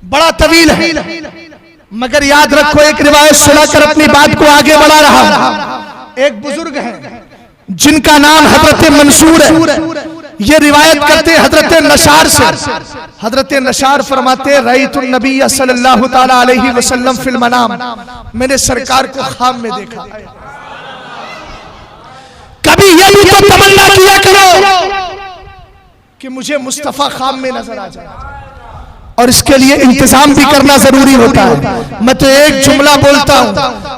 बड़ा तवील है, मगर याद रखो, एक रिवायत सुनाकर अपनी बात को आगे बढ़ा रहा। एक बुजुर्ग है जिनका नाम हजरत मंसूर है। ये रिवायत करते हजरत नशार से। हजरत नशार फरमाते, रईतुन नबी सल्लल्लाहु ताला अलैहि वसल्लम फिल मनाम, मैंने सरकार को ख्वाब में देखा। कभी ये भी तो तमन्ना किया करो कि मुझे मुस्तफा ख्वाब में नजर आ जाए, और इसके लिए इंतजाम भी करना जरूरी होता है। मैं तो एक जुमला बोलता हूं,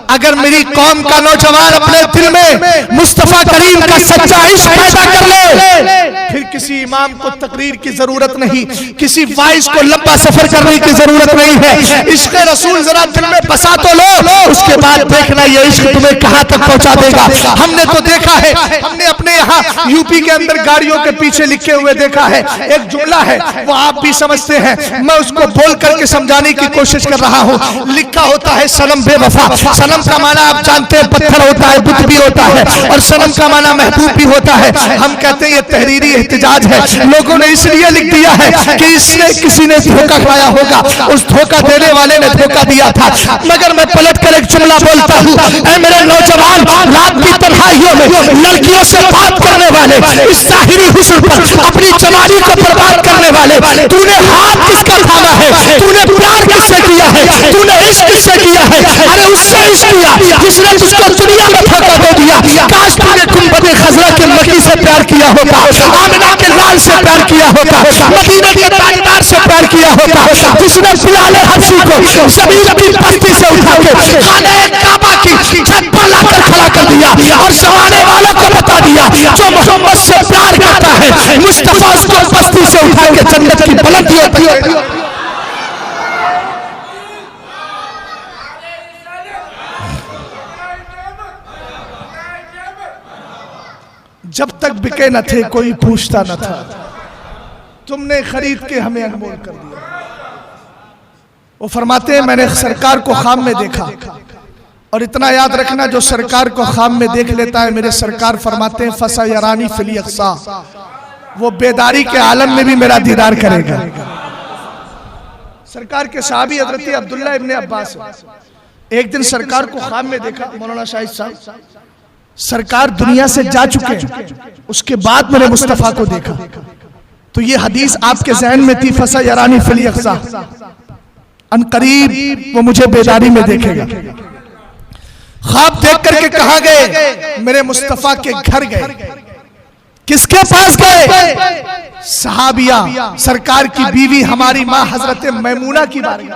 अगर मेरी कौम का नौजवान अपने दिल में मुस्तफा करीम का सच्चा इश्क पैदा कर ले, फिर किसी इमाम को तकरीर की जरूरत नहीं, किसी वाइज को लंबा सफर करने की जरूरत नहीं है। इश्क रसूल जरा दिल में बसा तो लो, उसके बाद देखना ये इश्क तुम्हें कहां तक पहुंचा देगा। हमने तो देखा है, हमने अपने यहाँ यूपी के अंदर गाड़ियों के पीछे लिखे हुए देखा है, एक जुमला है, वो आप भी समझते हैं, मैं उसको बोल करके समझाने की कोशिश कर रहा हूँ। लिखा होता है, सनम बेवफा। सनम का माना आप जानते हैं, पत्थर होता है, बुत भी होता है, और सनम का माना महबूब भी होता है। हम कहते हैं ये तहरीरी एहतिजाज है, लोगों ने इसलिए लिख दिया है कि इसने किसी ने धोखा खाया होगा, उस धोखा देने वाले ने धोखा दिया था। मगर मैं पलट कर एक जुमला बोलता हूँ, ऐ मेरे नौजवान, रात की तन्हाइयों में लड़कियों से बात करने वाले, इस ज़ाहिरी हुस्न पर अपनी जवानी को बर्बाद करने वाले, तूने हाथ किसका थामा है? तूने प्यार किससे किया है? तूने इश्क किससे किया है? अरे उससे इश्क किया जिसने तुझको दुनिया में धोखा दे दिया। काश तूने गुंबद खजरा के मकी से प्यार किया होता, आमिना के लाल से प्यार किया होता, मदीना के ताजदार से प्यार किया होता, जिसने बिलाल हबशी को ज़मीन की बस्ती से उठा के खाने काबा की छत पर लाकर खड़ा कर दिया, और जमाने वालों को बता दिया, जो मोहम्मद से प्यार करता है, मुस्तफा उसको बस्ती से उठा के जन्नत की बुलंदी होती है। जब तक बिके न थे कोई पूछता न था, तुमने खरीद के हमें अनमोल कर दिया। वो फरमाते हैं, मैंने सरकार को ख्वाब में देखा, और इतना याद रखना, जो सरकार को ख्वाब में देख लेता है, मेरे सरकार फरमाते हैं, फसा यरानी फिल यक्सा, वो बेदारी के आलम में भी मेरा दीदार करेगा। सरकार के साहबी हजरत अब्दुल्ला इब्ने अब्बास एक दिन सरकार को ख्वाब में देखा। मौलाना शाहिद साहब, सरकार दुनिया से जा चुके हैं, उसके बाद मैंने मुस्तफा को देखा, तो ये हदीस आपके जहन में थी, फसा यरानी फिल यक्सा, अनकरीब वो मुझे बेदारी में देखेगा। ख्वाब देख करके कहा गए, मेरे मुस्तफा के घर गए। किसके पास गए? सहाबिया, सरकार की बीवी हमारी माँ हजरत मैमूना की बारी।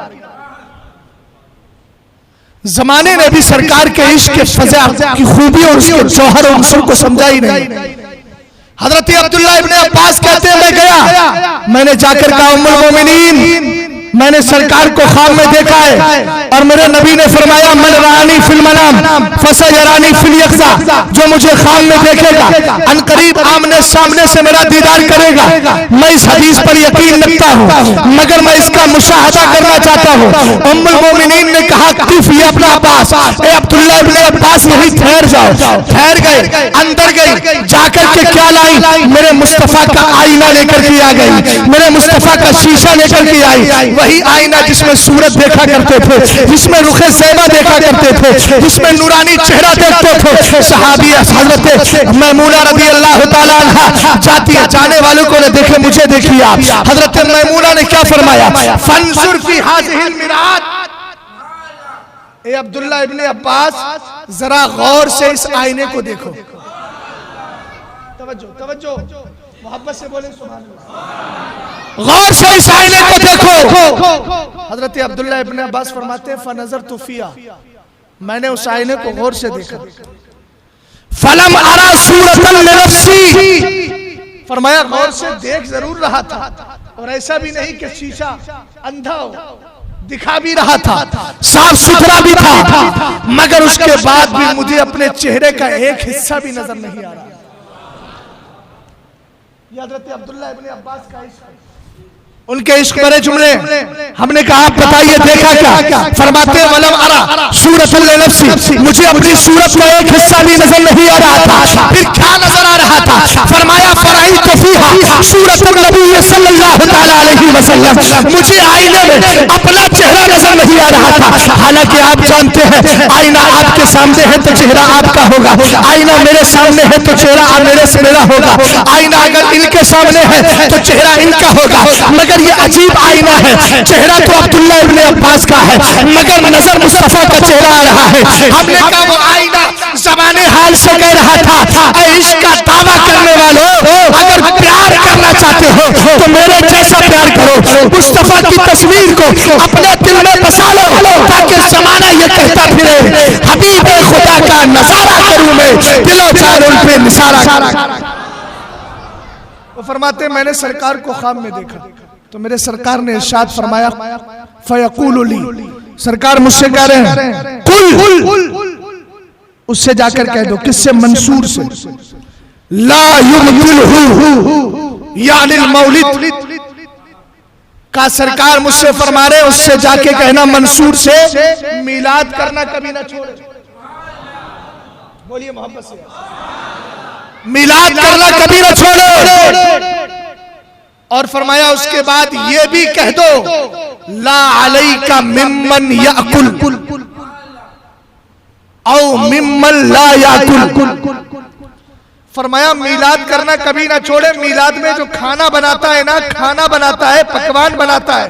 जमाने ने भी सरकार के इश्क के फज़ा की खूबी और उसके जौहर और उसूल को समझा ही नहीं। हजरत अब्दुल्ला इब्ने अब्बास कहते हैं, मैं गया, मैंने जाकर कहा, उम्मुल मोमिनीन, मैंने सरकार को ख्वाब में देखा है और मेरे नबी ने फरमाया मन रानी फिल मनाम फसयरानी फिल यक़ज़ा, जो मुझे ख्वाब में देखेगा अनकरीब आमने सामने से मेरा दीदार करेगा। मैं इस हदीस पर यकीन रखता हूँ मगर मैं इसका मुशाहदा करना चाहता हूँ। उम्मुल मोमिनीन ने कहा किफ या अपना अब्बास, ए अब्दुल्लाह इब्ने अब्बास यहीं ठहर जाओ। ठहर गए, अंदर गई, जाकर के क्या लाई? मेरे मुस्तफा का आईना लेकर के आ गई, मेरे मुस्तफा का शीशा लेकर के आई, वही आईना जिसमें सूरत देखा करते थे, जिसमें रुखे ज़ैबा देखा करते थे, जिसमें नूरानी चेहरा देखते थे। सहाबी हजरत मैमूना रज़ी अल्लाह ताला अन्हा जाती है, जाने वालों को ने देखे, मुझे देखिए आप। हजरत मैमूना ने क्या फरमाया? फंजुर फी हाज़िहिल मिरात, ए अब्दुल्लाह इब्ने अब्बास जरा गौर से इस आईने को देखो। तवज्जो तवज्जो, मोहब्बत से बोले सुभान अल्लाह। गौर से इस आईने को देखो। हजरत अब्दुल्लाह इब्ने अब्बास फरमाते हैं फनज़र तुफिया, मैंने उस आईने को गौर से देखा। फलम अरा सूरतन लिनफ्सी, फरमाया गौर से देख जरूर रहा था और ऐसा भी नहीं कि शीशा अंधा हो, दिखा भी रहा था, साफ सुथरा भी था, मगर उसके बाद भी मुझे अपने चेहरे का एक हिस्सा भी नजर नहीं आ रहा। हज़रत अब्दुल्लाह इब्ने अब्बास का इश्क, उनके इश्क भरे जुमले हमने कहा बताइए देखा क्या? फरमाते वलम अरा सूरतुल लिनफ्सी, मुझे अपनी सूरत का एक हिस्सा भी नजर नहीं आ रहा था। फिर क्या नजर आ रहा था? फरमाया फराइतु फीहा सूरतुन नबी सल्लल्लाहु तआला अलैहि वसल्लम, मुझे आईने में अपना चेहरा नजर नहीं आ रहा था। हालांकि आप जानते हैं आईना आपके सामने है तो चेहरा आपका होगा, आईना मेरे सामने है तो चेहरा मेरे से मेरा होगा, आईना अगर इनके सामने है तो चेहरा इनका होगा। मगर ये अजीब आईना है, चेहरा तो अब्दुल्लाह इब्ने अब्बास का है मगर नजर मुस्तफा का चेहरा आ रहा है। हमने कहा वो आईना ज़माने हाल से कह रहा था इश्क का दावा करने वालों, अगर प्यार करना चाहते हो तो मेरे जैसा प्यार करो, मुस्तफा की तस्वीर को अपने दिल में बसा लो ताकि ज़माना ये कहता फिरे हबीब खुदा का नजारा करूं मैं, दिलो चार उन पे निसारा। वो फरमाते मैंने सरकार को ख्वाब में देखा तो मेरे सरकार ने इरशाद फरमाया फयक़ूलु ली, सरकार मुझसे कह रहे हैं कुल, उससे जाकर कह दो, किससे? मंसूर से, ला युबतिलहु यानिल मौलिद का सरकार मुझसे फरमा रहे उससे जाके कहना मंसूर से मिलाद करना कभी ना छोड़े। बोलिए मोहब्बत से, मिलाद करना कभी ना छोड़ो। और फरमाया उसके बाद ये भी कह दो ला अलैका मिम्मन याकुल औ मिम्मन ला याकुल। फरमाया मिलाद करना कभी ना छोड़े, मिलाद में जो खाना बनाता है ना, खाना बनाता है, पकवान बनाता है,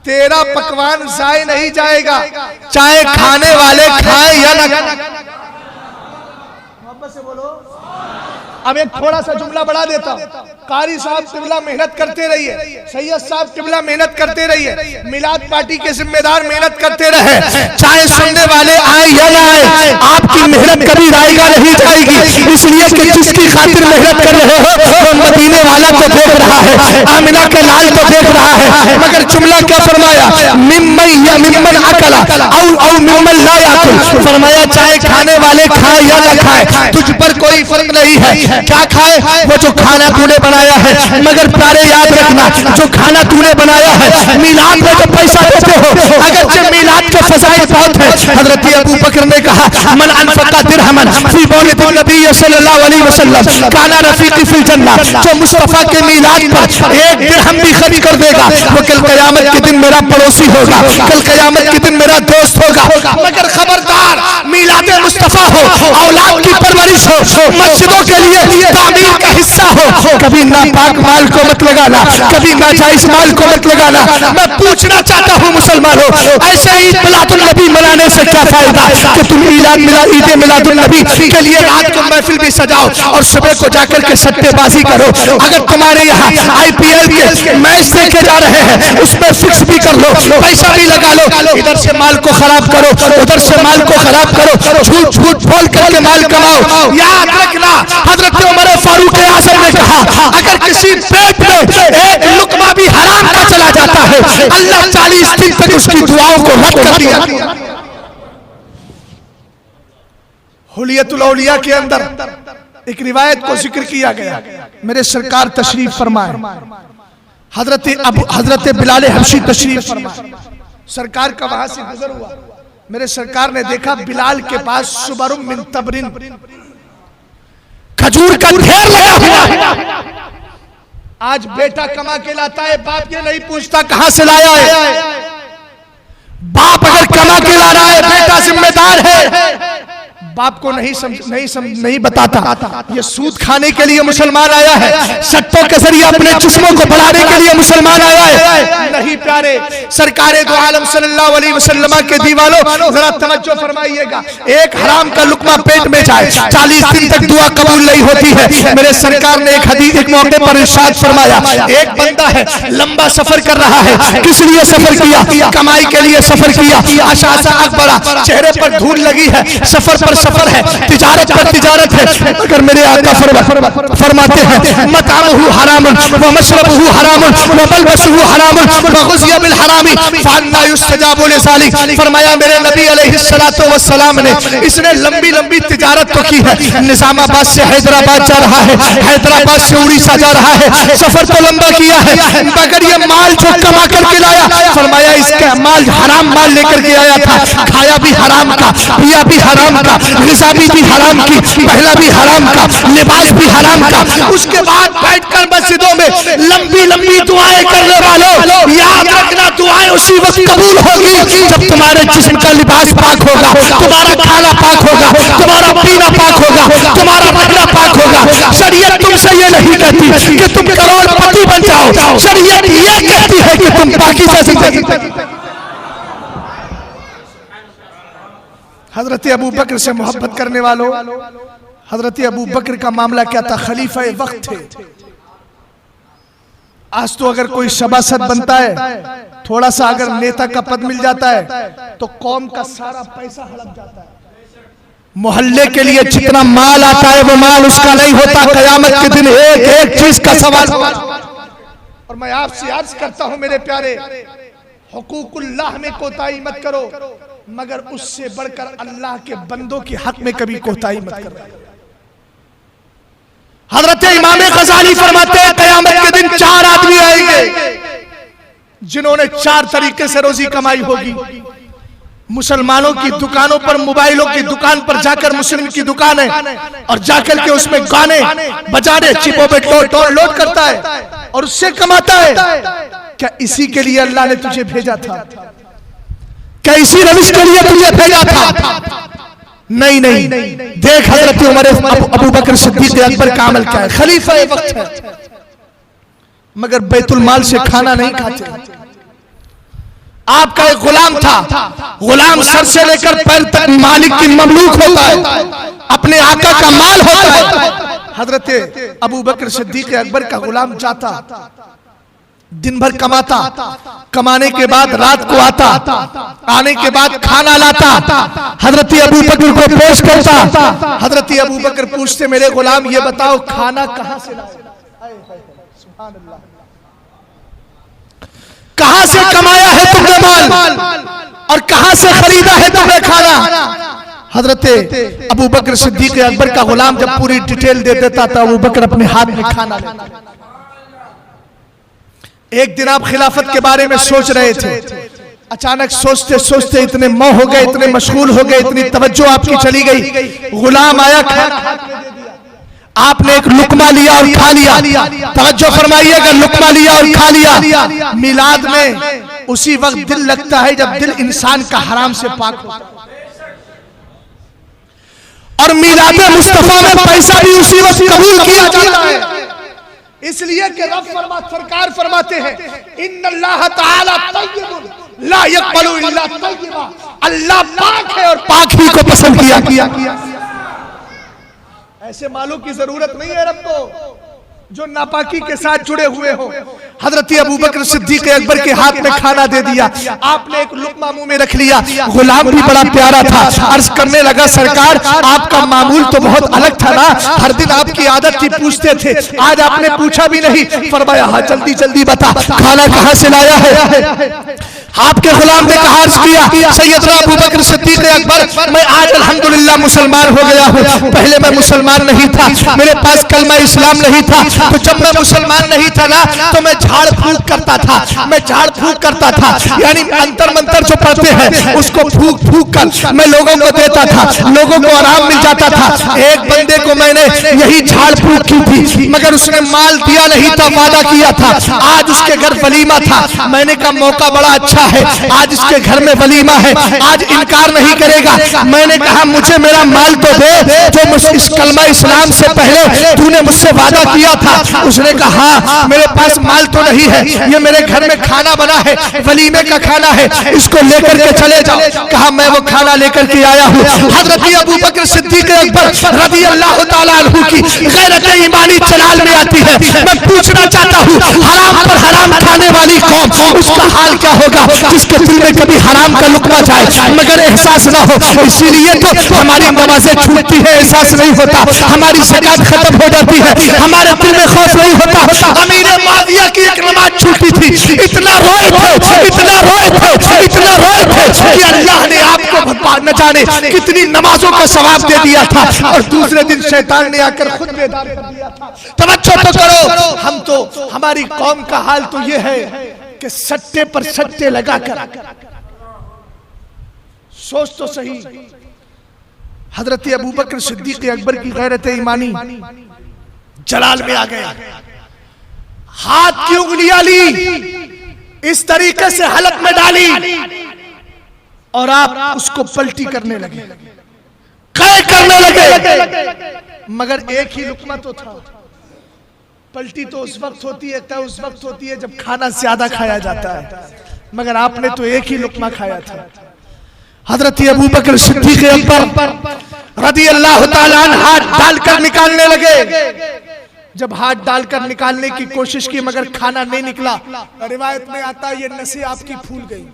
तेरा पकवान जाए नहीं जाएगा, चाहे खाने वाले खाए या ना। मोहब्बत से बोलो। अब एक थोड़ा सा जुमला बढ़ा देता हूँ, कारी साहब किबला मेहनत करते रहिए, सैयद साहब किबला मेहनत करते रहिए, मिलाद पार्टी के जिम्मेदार मेहनत करते रहे, चाहे सुनने वाले आए या ना आए, आपकी मेहनत कभी रायगा नहीं जाएगी। इसलिए कि जिसकी खातिर मेहनत कर रहे हो वो मदीने वाला तो देख रहा है, आमिना के लाल तो देख रहा है, मगर जुमला क्या फरमाया? मिम्मन या मिम्मन अकला औ मिम्मन ला याकुल। फरमाया चाहे खाने वाले खाए या ना खाए, तुझ पर कोई फर्क नहीं है, क्या खाए वो जो खाना तूने बनाया है। मगर प्यारे याद रखना, जो खाना तूने बनाया है, मिलाद में जो पैसा देते हो, अगर से मिलाद के फज़ाइल बहुत है। हजरत अबू बकर ने कहा मन अनफका दिरहमन फी मौलिद नबी सल्लल्लाहु अलैहि वसल्लम काना रफीकी फिल जन्नह, जो मुस्तफा के मिलाद पर एक दिरहम भी खर्च कर देगा वो कल क़यामत के दिन मेरा पड़ोसी होगा, कल क़यामत के दिन मेरा दोस्त होगा। मगर खबरदार मिलाद मुस्तफा हो, औलाद की परवरिश हो, मस्जिदों के लिए तामीर का हिस्सा हो, कभी नापाक माल को मत लगाना, कभी नाजायज माल को मत लगाना। मैं पूछना चाहता हूँ मुसलमानों, ऐसे ईद मिलादुल नबी मनाने से क्या फायदा कि तुम ईद मिलादुल नबी के लिए रात को महफिल भी सजाओ और सुबह को जाकर के सट्टेबाजी करो। अगर तुम्हारे यहाँ IPL के मैच देखे जा रहे हैं उसमें फिक्स भी कर लो, पैसा भी लगा लो, इधर से माल को खराब करो, उधर से माल को खराब करो, झूठ झूठ बोल करके माल कमाओ। याद रखना हजरत उमर फारूक आज़म ने कहा अगर किसी पेट में एक लुकमा भी हराम का चला जाता है, अल्लाह 40 दिन तक उसकी दुआओं को रद्द कर दिया। हुलियतुल औलिया के अंदर एक रिवायत को जिक्र किया गया, मेरे सरकार तशरीफ फरमाए, हजरत बिलाल हबशी तशरीफ फरमाए, सरकार का वहां से गुजर हुआ, मेरे सरकार ने देखा बिलाल के पास सुबरुम मिन तबरिन, खजूर का ढेर लगा हुआ है। आज बेटा कमा के लाता है, बाप ये नहीं पूछता कहां से लाया है। बाप अगर कमा के ला रहा है, बेटा जिम्मेदार है, बाप को नहीं बताता ये सूद खाने के लिए मुसलमान आया है, सट्टों के जरिए अपने जिस्मों को बढ़ाने के लिए मुसलमान आया है। नहीं प्यारे, सरकारे दो आलम सल्लल्लाहु अलैहि वसल्लम के दीवालों जरा तवज्जो फरमाइएगा, एक हराम का लुकमा पेट में जाए 40 दिन तक दुआ कबूल नहीं होती है। मेरे सरकार ने एक हदीस एक मौके पर इरशाद फरमाया, एक बंदा है लंबा सफर कर रहा है, किस लिए सफर किया? कमाई के लिए सफर किया। आशा अकबरा, चेहरे पर धूल लगी है, सफर पर सफर है, तिजारत पर तिजारत है, मगर मेरे आका फरमाते हैं मतामुहु हरामुन व मशरबुहु हरामुन व मलबसुहु हरामुन व गुज़िया बिल हरामी फअन्ना युस्तजाबु लिज़ालिक। फरमाया मेरे नबी अलैहिस्सलातु वस्सलाम ने, इसने लंबी लंबी तिजारत तो की है, निजामाबाद से हैदराबाद जा रहा है, हैदराबाद से उड़ीसा जा रहा है, सफर तो लंबा किया है, मगर ये माल जो कमा करके लाया, फरमाया इसका माल हराम माल लेकर के आया था, खाया भी हराम का, पिया भी हराम का, ग़िज़ा भी हराम की, पहला भी हराम का, लिबास भी हराम का। उसके बाद बैठकर मस्जिदों में लंबी लंबी दुआएं करने वालों, याद रखना दुआएं उसी वक्त कबूल होगी जब तुम्हारे जिस्म का लिबास पाक होगा, तुम्हारा खाना पाक होगा, तुम्हारा पीना पाक होगा, तुम्हारा बदला पाक होगा। शरीयत तुमसे ये नहीं कहती कि तुम करोड़पति बन जाओ, शरीयत ये कहती है कि तुम पाकीज़ा जिंदगी। हजरत अबू बकर से मोहब्बत करने वालों, हजरत अबू बकर का मामला क्या था? खलीफा वक्त थे। आज तो अगर कोई सभासद बनता है, थोड़ा सा अगर नेता का पद मिल जाता है तो कौम का सारा पैसा हड़प जाता है। मोहल्ले के लिए जितना माल आता है वो माल उसका नहीं होता। कयामत के दिन एक एक चीज का सवाल। और मैं आपसे अर्ज करता हूं मेरे प्यारे, हुकूकुल्लाह में कोताही मत करो, मगर उससे बढ़कर अल्लाह के बंदों के हक में कभी कोताही मत करो। हजरत इमाम गजाली फरमाते हैं कयामत के दिन 4 आदमी आएंगे जिन्होंने 4 तरीके से रोजी कमाई होगी। मुसलमानों की दुकानों पर, मोबाइलों की दुकान पर जाकर, मुस्लिम की दुकान है और जाकर के उसमें गाने बजाने चिपों पे डाउनलोड करता है और उससे कमाता है। क्या इसी के लिए अल्लाह ने तुझे भेजा था? क्या इसी रविश के लिए तुझे भेजा था? नहीं नहीं, देख हजरत उमर अबू बकर सिद्दीक अकबर का अमल क्या है। खलीफा वक्त है मगर बैतुल माल से खाना नहीं खाते। आपका एक गुलाम था, गुलाम सर से लेकर पैर तक मालिक की ममलूक होता है, अपने आका का माल होता है। हजरत अबू बकर सिद्दीक अकबर का गुलाम जाता, दिन भर कमाता, कमाने के बाद रात को आता, आने के बाद खाना लाता, हजरत अबू बकर को पेश करता। हजरत अबू बकर पूछते मेरे गुलाम ये बताओ खाना कहां से लाए? सुभान अल्लाह, कहां से कमाया है तुमने माल और कहां से खरीदा है तुमने खाना? हजरत अबू बकर सिद्दीक अकबर का गुलाम जब पूरी डिटेल दे देता था, अबू बकर अपने हाथ में खाना लेता। एक दिन आप खिलाफत के बारे में सोच रहे थे, अचानक सोचते सोचते इतने मौह हो गए, इतने मशगूल हो गए, इतनी तवज्जो आपकी चली गई, गुलाम आया खाना, आपने एक लुकमा लिया और खा लिया। तवज्जो फरमाइएगा, लुकमा लिया और खा लिया। मिलाद में उसी वक्त दिल लगता है जब दिल इंसान का हराम से पाक होता है, और मिलाद मुस्तफा में पैसा भी उसी वक्त कबूल किया जाता है। इसलिए कि रब सरकार फरमाते हैं इन्नल्लाह ताला तय्यबुन ला यक़बलु इल्ला तय्यबा। अल्लाह पाक है और पाक ही को पसंद किया। ऐसे मालों की जरूरत नहीं है रब को जो नापाकी के साथ जुड़े हुए हो। हजरत अबू बकर सिद्दीक अकबर के हाथ में खाना दे दिया, आपने एक लुकमा मुंह में रख लिया। गुलाम भी बड़ा प्यारा था, अर्ज करने लगा सरकार आपका मामूल तो बहुत अलग था ना, हर दिन आपकी आदत थी पूछते थे, आज आपने पूछा भी नहीं। फरमाया हाँ जल्दी जल्दी बता खाना कहाँ से लाया है। आपके गुलाम ने कहा अर्ज किया सैयदना अबू बकर सिद्दीक अकबर मैं आज अल्हम्दुलिल्लाह मुसलमान हो गया हूँ, पहले मैं मुसलमान नहीं था, मेरे पास कलमा इस्लाम नहीं था, तो जब मैं मुसलमान नहीं था ना तो मैं झाड़ फूक करता था, मैं झाड़ फूक करता था, यानी अंतर मंतर जो पढ़ते हैं उसको फूक फूक कर मैं लोगों को देता था, लोगों को आराम मिल जाता था। एक बंदे को मैंने यही झाड़ फूक की थी मगर उसने माल दिया नहीं था, वादा किया था, आज उसके घर वलीमा था, मैंने कहा मौका बड़ा अच्छा है, आज इसके घर में वलीमा है, आज इनकार नहीं करेगा। मैंने कहा मुझे मेरा माल तो दे जो इस कलमा इस्लाम से पहले तूने मुझसे वादा किया था। उसने कहा हाँ मेरे पास माल तो नहीं है, ये मेरे घर में खाना बना है, वलीमे का खाना है, इसको लेकर के चले जाओ। कहा मैं वो खाना लेकर के आया हूँ। हजरत अबू बकर सिद्दीक अकबर रज़ी अल्लाह ताला अन्हु की गैरत ईमानी जलाल में आती है। मैं पूछना चाहता हूँ हराम पर हराम खाने वाली कौम उसका हाल क्या होगा जिसके दिल में कभी हराम का लुकमा जाए मगर एहसास ना हो। इसीलिए तो हमारी नमाजें छूटती है, एहसास नहीं होता, हमारी ज़कात खत्म हो जाती है, हमारे दिल में खौफ नहीं होता। अमीर माविया की एक नमाज छूटी थी, इतना रोए थे, इतना रोए थे, इतना रोए थे कि अल्लाह ने आपको न जाने कितनी नमाजों का सवाब दे दिया था और दूसरे दिन शैतान ने आकर खुद बेदार कर दिया था। तवज्जो तो करो, हम तो हमारी कौम का हाल तो ये है कि सट्टे पर सट्टे लगाकर, सोच तो सही। हजरत अबू बकर सिद्दीक अकबर की गैरत ईमानी जलाल में आ गया, हाथ की उंगलियां ली, इस तरीके से हलक में डाली और आप उसको पलटी करने लगे, कै करने लगे। मगर एक ही लुकमा तो था, पलटी तो उस वक्त होती है, उस वक्त होती है जब खाना ज्यादा खाया जाता है, मगर आपने तो एक ही लुकमा खाया था। हजरत अबू बकर सिद्दीक अकबर रज़ी अल्लाह ताला अन्हु हाथ डालकर निकालने लगे। जब हाथ डालकर निकालने की कोशिश की मगर खाना नहीं निकला, रिवायत में आता है ये नसें आपकी फूल गई।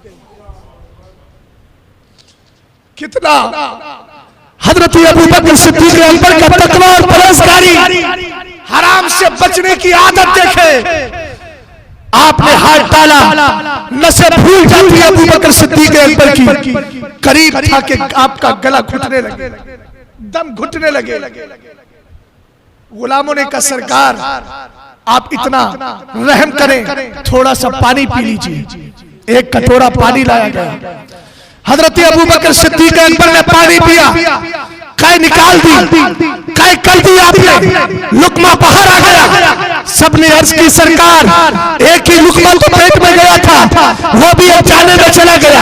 कितना हजरत अबू बकर सिद्दीक अकबर का तकवा और परहेजगारी, हराम से बचने की आदत देखे। आपने हाथ डाला, नसें फूल जाती है अबू बकर सिद्दीक अकबर की, करीब था कि आपका गला घुटने लगे, दम घुटने लगे। गुलामों ने कहा सरकार आप इतना रहम करें, थोड़ा सा पानी पी लीजिए। एक कटोरा पानी लाया गया, हजरत अबू बकर सिद्दीक अकबर ने पानी पिया, कै निकाल दी, कै कर दी आपने, लुकमा बाहर आ गया। सबने अर्ज की सरकार एक ही लुकमा तो पेट में गया था, वो भी अब जाने में चला गया,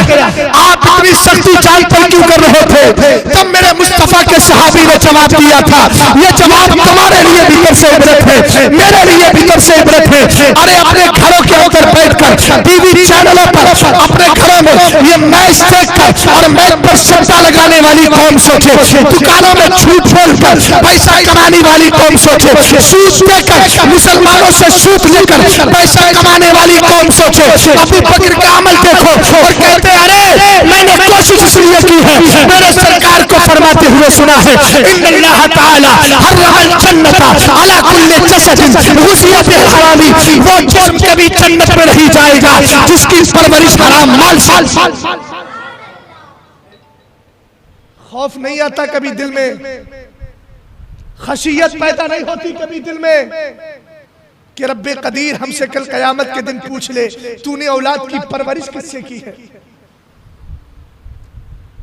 आप इतनी सख्ती जान पर क्यों कर रहे थे? तब मेरे मुस्तफा के सहाबी ने जवाब दिया था, ये जवाब तुम्हारे लिए भीतर से इबरत है, मेरे लिए भीतर से इबरत है। अरे अपने घरों के अंदर बैठकर टीवी चैनलों पर अपने घरों में ये मैच देखकर और मैच पर सट्टा लगाने वाली कौम सोचे, दुकानों में झूठ बोलकर पैसा कमाने वाली कौम सोचे, सूद देकर मुसलमानों से सूद लेकर पैसा कमाने वाली कौम सोचे। अबू बकर का अमल देखो और कहते अरे मैंने कोशिश इसलिए की है, मेरे सरकार को फरमाते हुए सुना है इन्नल्लाह ताला हर्रमल जन्नता अला कुल्ली जसदिन गुसिया बिल हरामी, वो जिस्म कभी जन्नत में नहीं जाएगा जिसकी परवरिश हराम माल से। खौफ नहीं आता कभी दिल में, खशियत पैदा नहीं होती कभी दिल में कि रब्बे कदीर हमसे कल कयामत के दिन पूछ ले तूने औलाद की परवरिश किससे की है?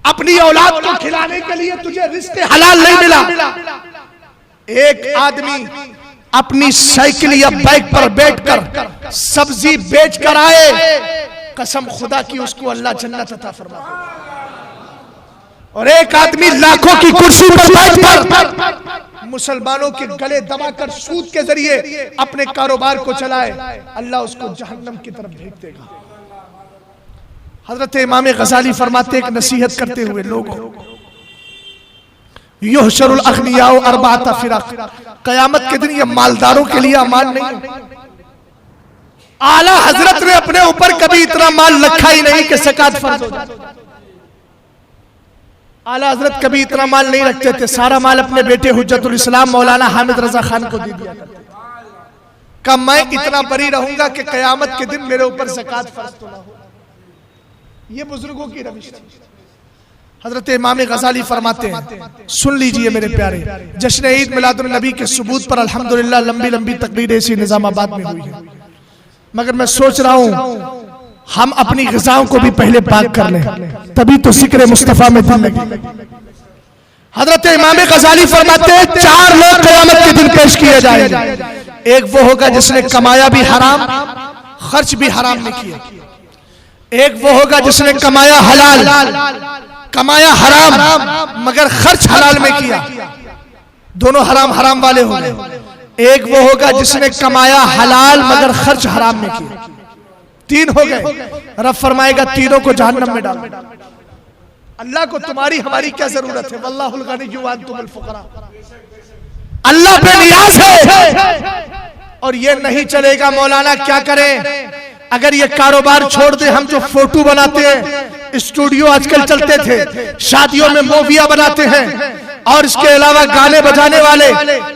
अपनी औलाद को खिलाने के लिए तुझे रिस्क हलाल नहीं मिला। एक आदमी अपनी साइकिल या बाइक पर बैठकर सब्जी बेच कर आए, कसम खुदा की उसको अल्लाह जन्नत अता फरमाएगा। और एक आदमी लाखों की कुर्सी पर बैठकर मुसलमानों के गले दबाकर सूद के जरिए अपने कारोबार को चलाए, अल्लाह उसको जहन्नम की तरफ भेज देगा। हजरत इमाम गजाली फरमाते एक नसीहत करते हुए, लोगों युहशरुल अग़निया व अर्बाअता फिरक़, क़यामत के दिन ये मालदारों के लिए अमान नहीं, आला हजरत ने अपने ऊपर कभी इतना माल रखा ही नहीं कि ज़कात फर्ज हो जाए। आला हजरत कभी इतना माल नहीं रखते थे, सारा माल अपने बेटे हुज्जतुल इस्लाम मौलाना हामिद रजा खान को दे दिया करते। का मैं इतना बरी रहूंगा कि कयामत के दिन मेरे ऊपर ज़कात फर्ज तो ना हो। ये बुजुर्गों की रविश थी। हजरत इमाम गजाली फरमाते हैं, सुन लीजिए मेरे प्यारे, जश्न ईद मिलादुन नबी के सबूत पर अल्हम्दुलिल्लाह लंबी लंबी तकरीरें इसी निजामाबाद में हुई है, मगर मैं सोच रहा हूं हम अपनी ग़िज़ाओं को भी पहले पाक कर लें, तभी तो जिक्र मुस्तफ़ा में दिल लगे। हजरत इमाम गजाली फरमाते हैं, 4 लोग क़यामत के दिन पेश किए जाएंगे। एक वो होगा जिसने कमाया भी हराम, खर्च भी हराम में किया। एक वो होगा जिसने कमाया हलाल, कमाया हराम मगर खर्च हलाल में किया, दोनों हराम हराम वाले हो गए। एक वो होगा जिसने कमाया हलाल मगर खर्च हराम में किया। 3 हो गए। रब फरमाएगा तीनों को जहन्नम में डालो। अल्लाह को तुम्हारी हमारी क्या जरूरत है? वल्लाहुल गनिय्यु व अंतुमुल फुकरा। अल्लाह बेनियाज है और ये नहीं चलेगा। मौलाना क्या करें? अगर ये कारोबार छोड़ दे, हम जो फोटो बनाते हैं, स्टूडियो आजकल चलते थे, शादियों में मूवियां बनाते हैं, और इसके अलावा गाने बजाने वाले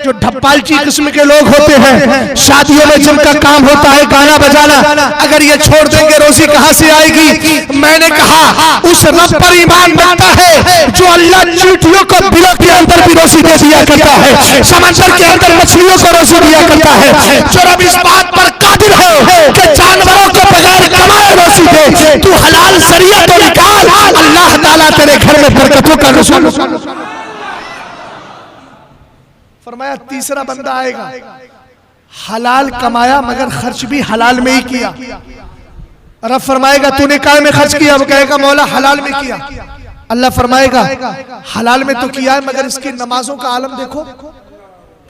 जो ढप्पालची किस्म के लोग होते हैं, शादियों में जिनका काम होता है गाना बजाना, अगर ये छोड़ देंगे रोजी कहां से आएगी? मैंने कहा उस रब पर ईमान बनता है जो अल्लाह चींटियों को बिलों के अंदर भी रोजी दे दिया करता है, समंदर के अंदर मछलियों को रोजी दिया करता है, जो रब इस बात पर कादिर है कि जानवरों को बगैर कमाए रोजी दे। तू हलाल शरीयत तो निकाल, अल्लाह ताला तेरे घर में बरकतों का रसूल। फरमाया तीसरा बंदा आएगा, हलाल कमाया मगर खर्च भी हलाल में ही किया। रब फरमाएगा तूने काय में खर्च किया? वो कहेगा मौला हलाल में किया। अल्लाह फरमाएगा हलाल में तो किया है मगर इसकी नमाजों का आलम देखो,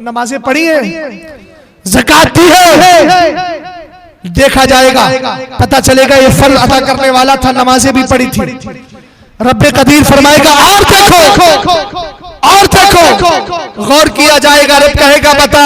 नमाजें पढ़ी है, ज़कात दी है। देखा जाएगा, पता चलेगा ये फर्ज अदा करने वाला था, नमाजें भी पढ़ी थी। रब्बे कदीर फरमाएगा और देखो, और देखो, गौर किया जाएगा। रब कहेगा बता,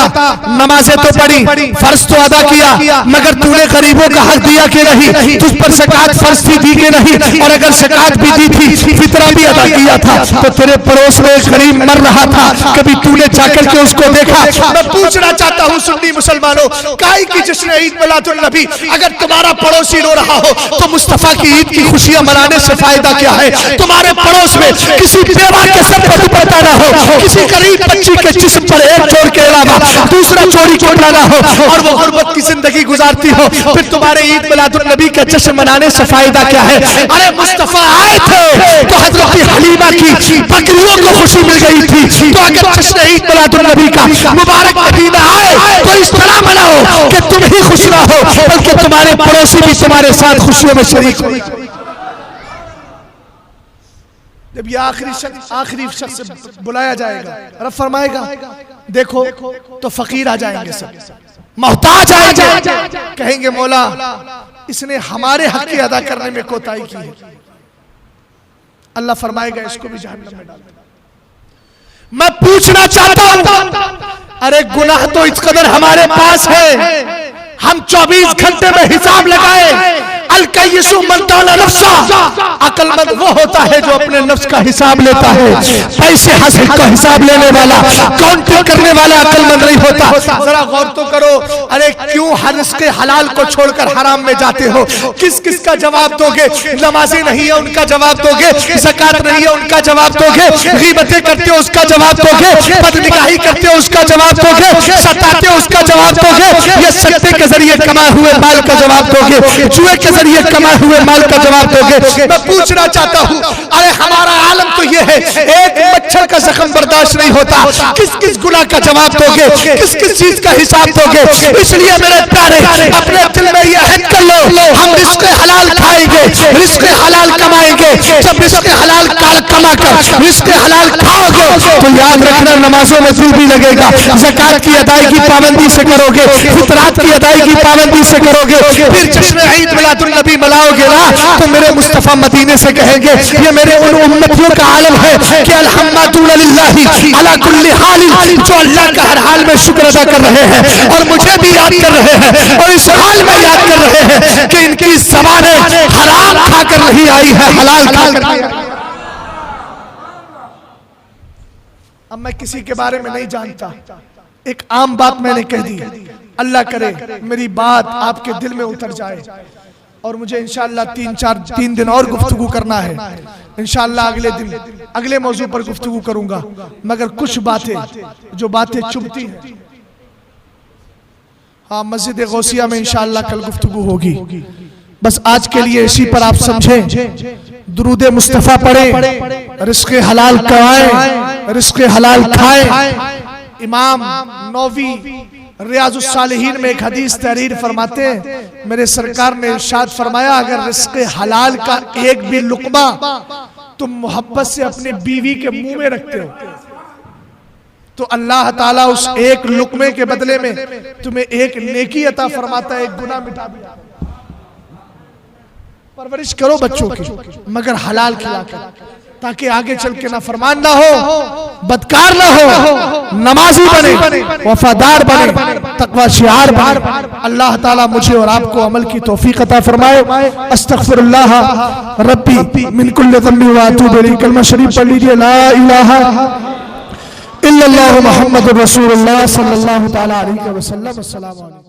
नमाजें तो पढ़ी, फर्ज तो अदा किया, मगर तूने गरीबों का हक दिया कि नहीं? तुझ पर ज़कात फर्ज थी, दी कि नहीं? और अगर ज़कात भी दी थी, फितरा भी अदा किया था, तो तेरे पड़ोस में एक गरीब मर रहा था, कभी तूने जाकर के उसको देखा? मैं पूछना चाहता हूँ सुन्नी मुसलमानों, काहे की जश्न ईद मिलादुन नबी, अगर तुम्हारा पड़ोसी रो रहा हो तो मुस्तफा की ईद की खुशियां मनाने से फायदा क्या है? तुम्हारे पड़ोस में किसी बेवा के सर पर दुपट्टा ना हो, किसी गरीब बच्ची के जिस्म पर एक चोर के अलावा दूसरा चोरी कपड़ा ना हो, और वो गुर्बत की जिंदगी गुजारती हो, फिर तुम्हारे ईद मिलादुन नबी का जश्न मनाने से फायदा क्या है? अरे मुस्तफा आए थे तो हजरत हलीमा की बकरियों को खुशी मिल गई थी, तो अगर जश्न ईद मिलादुन नबी का मुबारक महीना आए तो इस तरह मनाओ कि तुम ही खुश ना हो बल्कि तुम्हारे पड़ोसी भी तुम्हारे साथ खुशियों में शरीक हो। जब ये आखिरी शख्स बुलाया जाएगा, रब फरमाएगा देखो तो फकीर आ जाएंगे, सब मोहताज आएंगे, कहेंगे मौला इसने हमारे हक की अदा करने में कोताही की है। अल्लाह फरमाएगा इसको भी जहन्नम में डाल। मैं पूछना चाहता हूं, अरे गुनाह तो इस कदर हमारे पास है, हम 24 घंटे में हिसाब लगाए। अल-कय्यिसु मन ताला नफ्सा, अक्लमंद वो होता है जो अपने नफ्स का हिसाब लेता है। पैसे हासिल का हिसाब लेने वाला, काउंटिंग करने वाला अक्लमंद नहीं होता। जरा गौर तो करो, अरे क्यों हर रिज़्क़े हलाल को छोड़कर हराम में जाते हो? किस किस का जवाब दोगे? नमाज़ें नहीं है उनका जवाब दोगे, ज़कात नहीं है उनका जवाब दोगे, गीबतें करते हो उसका जवाब दोगे, बदनिगाही करते हो उसका जवाब दोगे, सताते हो उसका जवाब दोगे, ये सत्ते के जरिए कमाए हुए माल का जवाब दोगे, जुए के जरिए कमाए हुए माल का जवाब दोगे। मैं पूछना चाहता हूँ, अरे हमारा आलम तो ये है, एक मच्छर का जख्म बर्दाश्त नहीं होता, किस किस गुनाह का जवाब दोगे? किस किस चीज का हिसाब दोगे? इसलिए मेरे प्यारे अपने दिल में ये हद कर लो, हम रिज़्क़े हलाल खाएंगे, रिज़्क़े हलाल कमाएंगे। जब रिज़्क़े हलाल कमाकर रिस्क हलाल खाओगे तो याद रखना नमाजों में दिल भी लगेगा, ज़कात की अदायगी पाबंदी से करोगे, फितरात की अदायगी पाबंदी से करोगे, फिर जश्न ईद मिलादुन नबी मनाओगे ना तो मेरे मुस्तफा मदीने से कहेंगे ये मेरे उन उम्मतियों का आलम है कि अल्हम्दुलिल्लाहि अला कुल्ली हाल, जो अल्लाह का हर हाल में शुक्र अदा कर रहे हैं और मुझे भी याद कर रहे हैं और इस हाल में याद कर रहे हैं कि इनकी ज़बानें हराम खाकर नहीं आई है, हलाल खाकर आई है। अब मैं किसी के बारे में नहीं जानता, एक आम बात मैंने कह दी, अल्लाह करे मेरी बात आपके दिल में उतर जाए और मुझे इंशाअल्लाह 3 दिन और गुफ्तगू करना है। इंशाअल्लाह अगले दिन अगले मौजू पर गुफ्तगू करूंगा, मगर कुछ बातें जो बातें चुभती हैं, हाँ मस्जिद गौसिया में इंशाअल्लाह कल गुफ्तगू होगी। बस आज के लिए इसी पर आप समझें, दुरूद मुस्तफ़ा पढ़ें, रिस्क हलाल कमाएं, रिस्क हलाल खाएं। इमाम नौवी रियाजुस सालिहीन में एक हदीस तहरीर फरमाते हैं, मेरे सरकार ने इरशाद फरमाया अगर रिस्क हलाल का एक भी लुक़मा तुम मोहब्बत से अपने बीवी के मुंह में रखते हो तो अल्लाह ताला उस एक लुक़मे के बदले में तुम्हें एक नेकी अता फरमाता है, एक गुनाह मिटा देता है। परवरिश करो बच्चों की, मगर हलाल खिलाकर, ताकि आगे चल के ना फरमान ना हो, बदकार ना हो, नमाजी बने, वफादार बने, तकवा शिआर बने। अल्लाह ताला मुझे और आपको अमल की तौफीक अता फरमाए। अस्तगफिरुल्लाह रब्बी मिन कुल्लि ज़म्बि व अतूबु इलैह। कलमा शरीफ पढ़ लीजिए, ला इलाहा इल्लल्लाह मुहम्मदुर रसूलुल्लाह सल्लल्लाहु तआला अलैहि वसल्लम। अस्सलामु अलैकुम।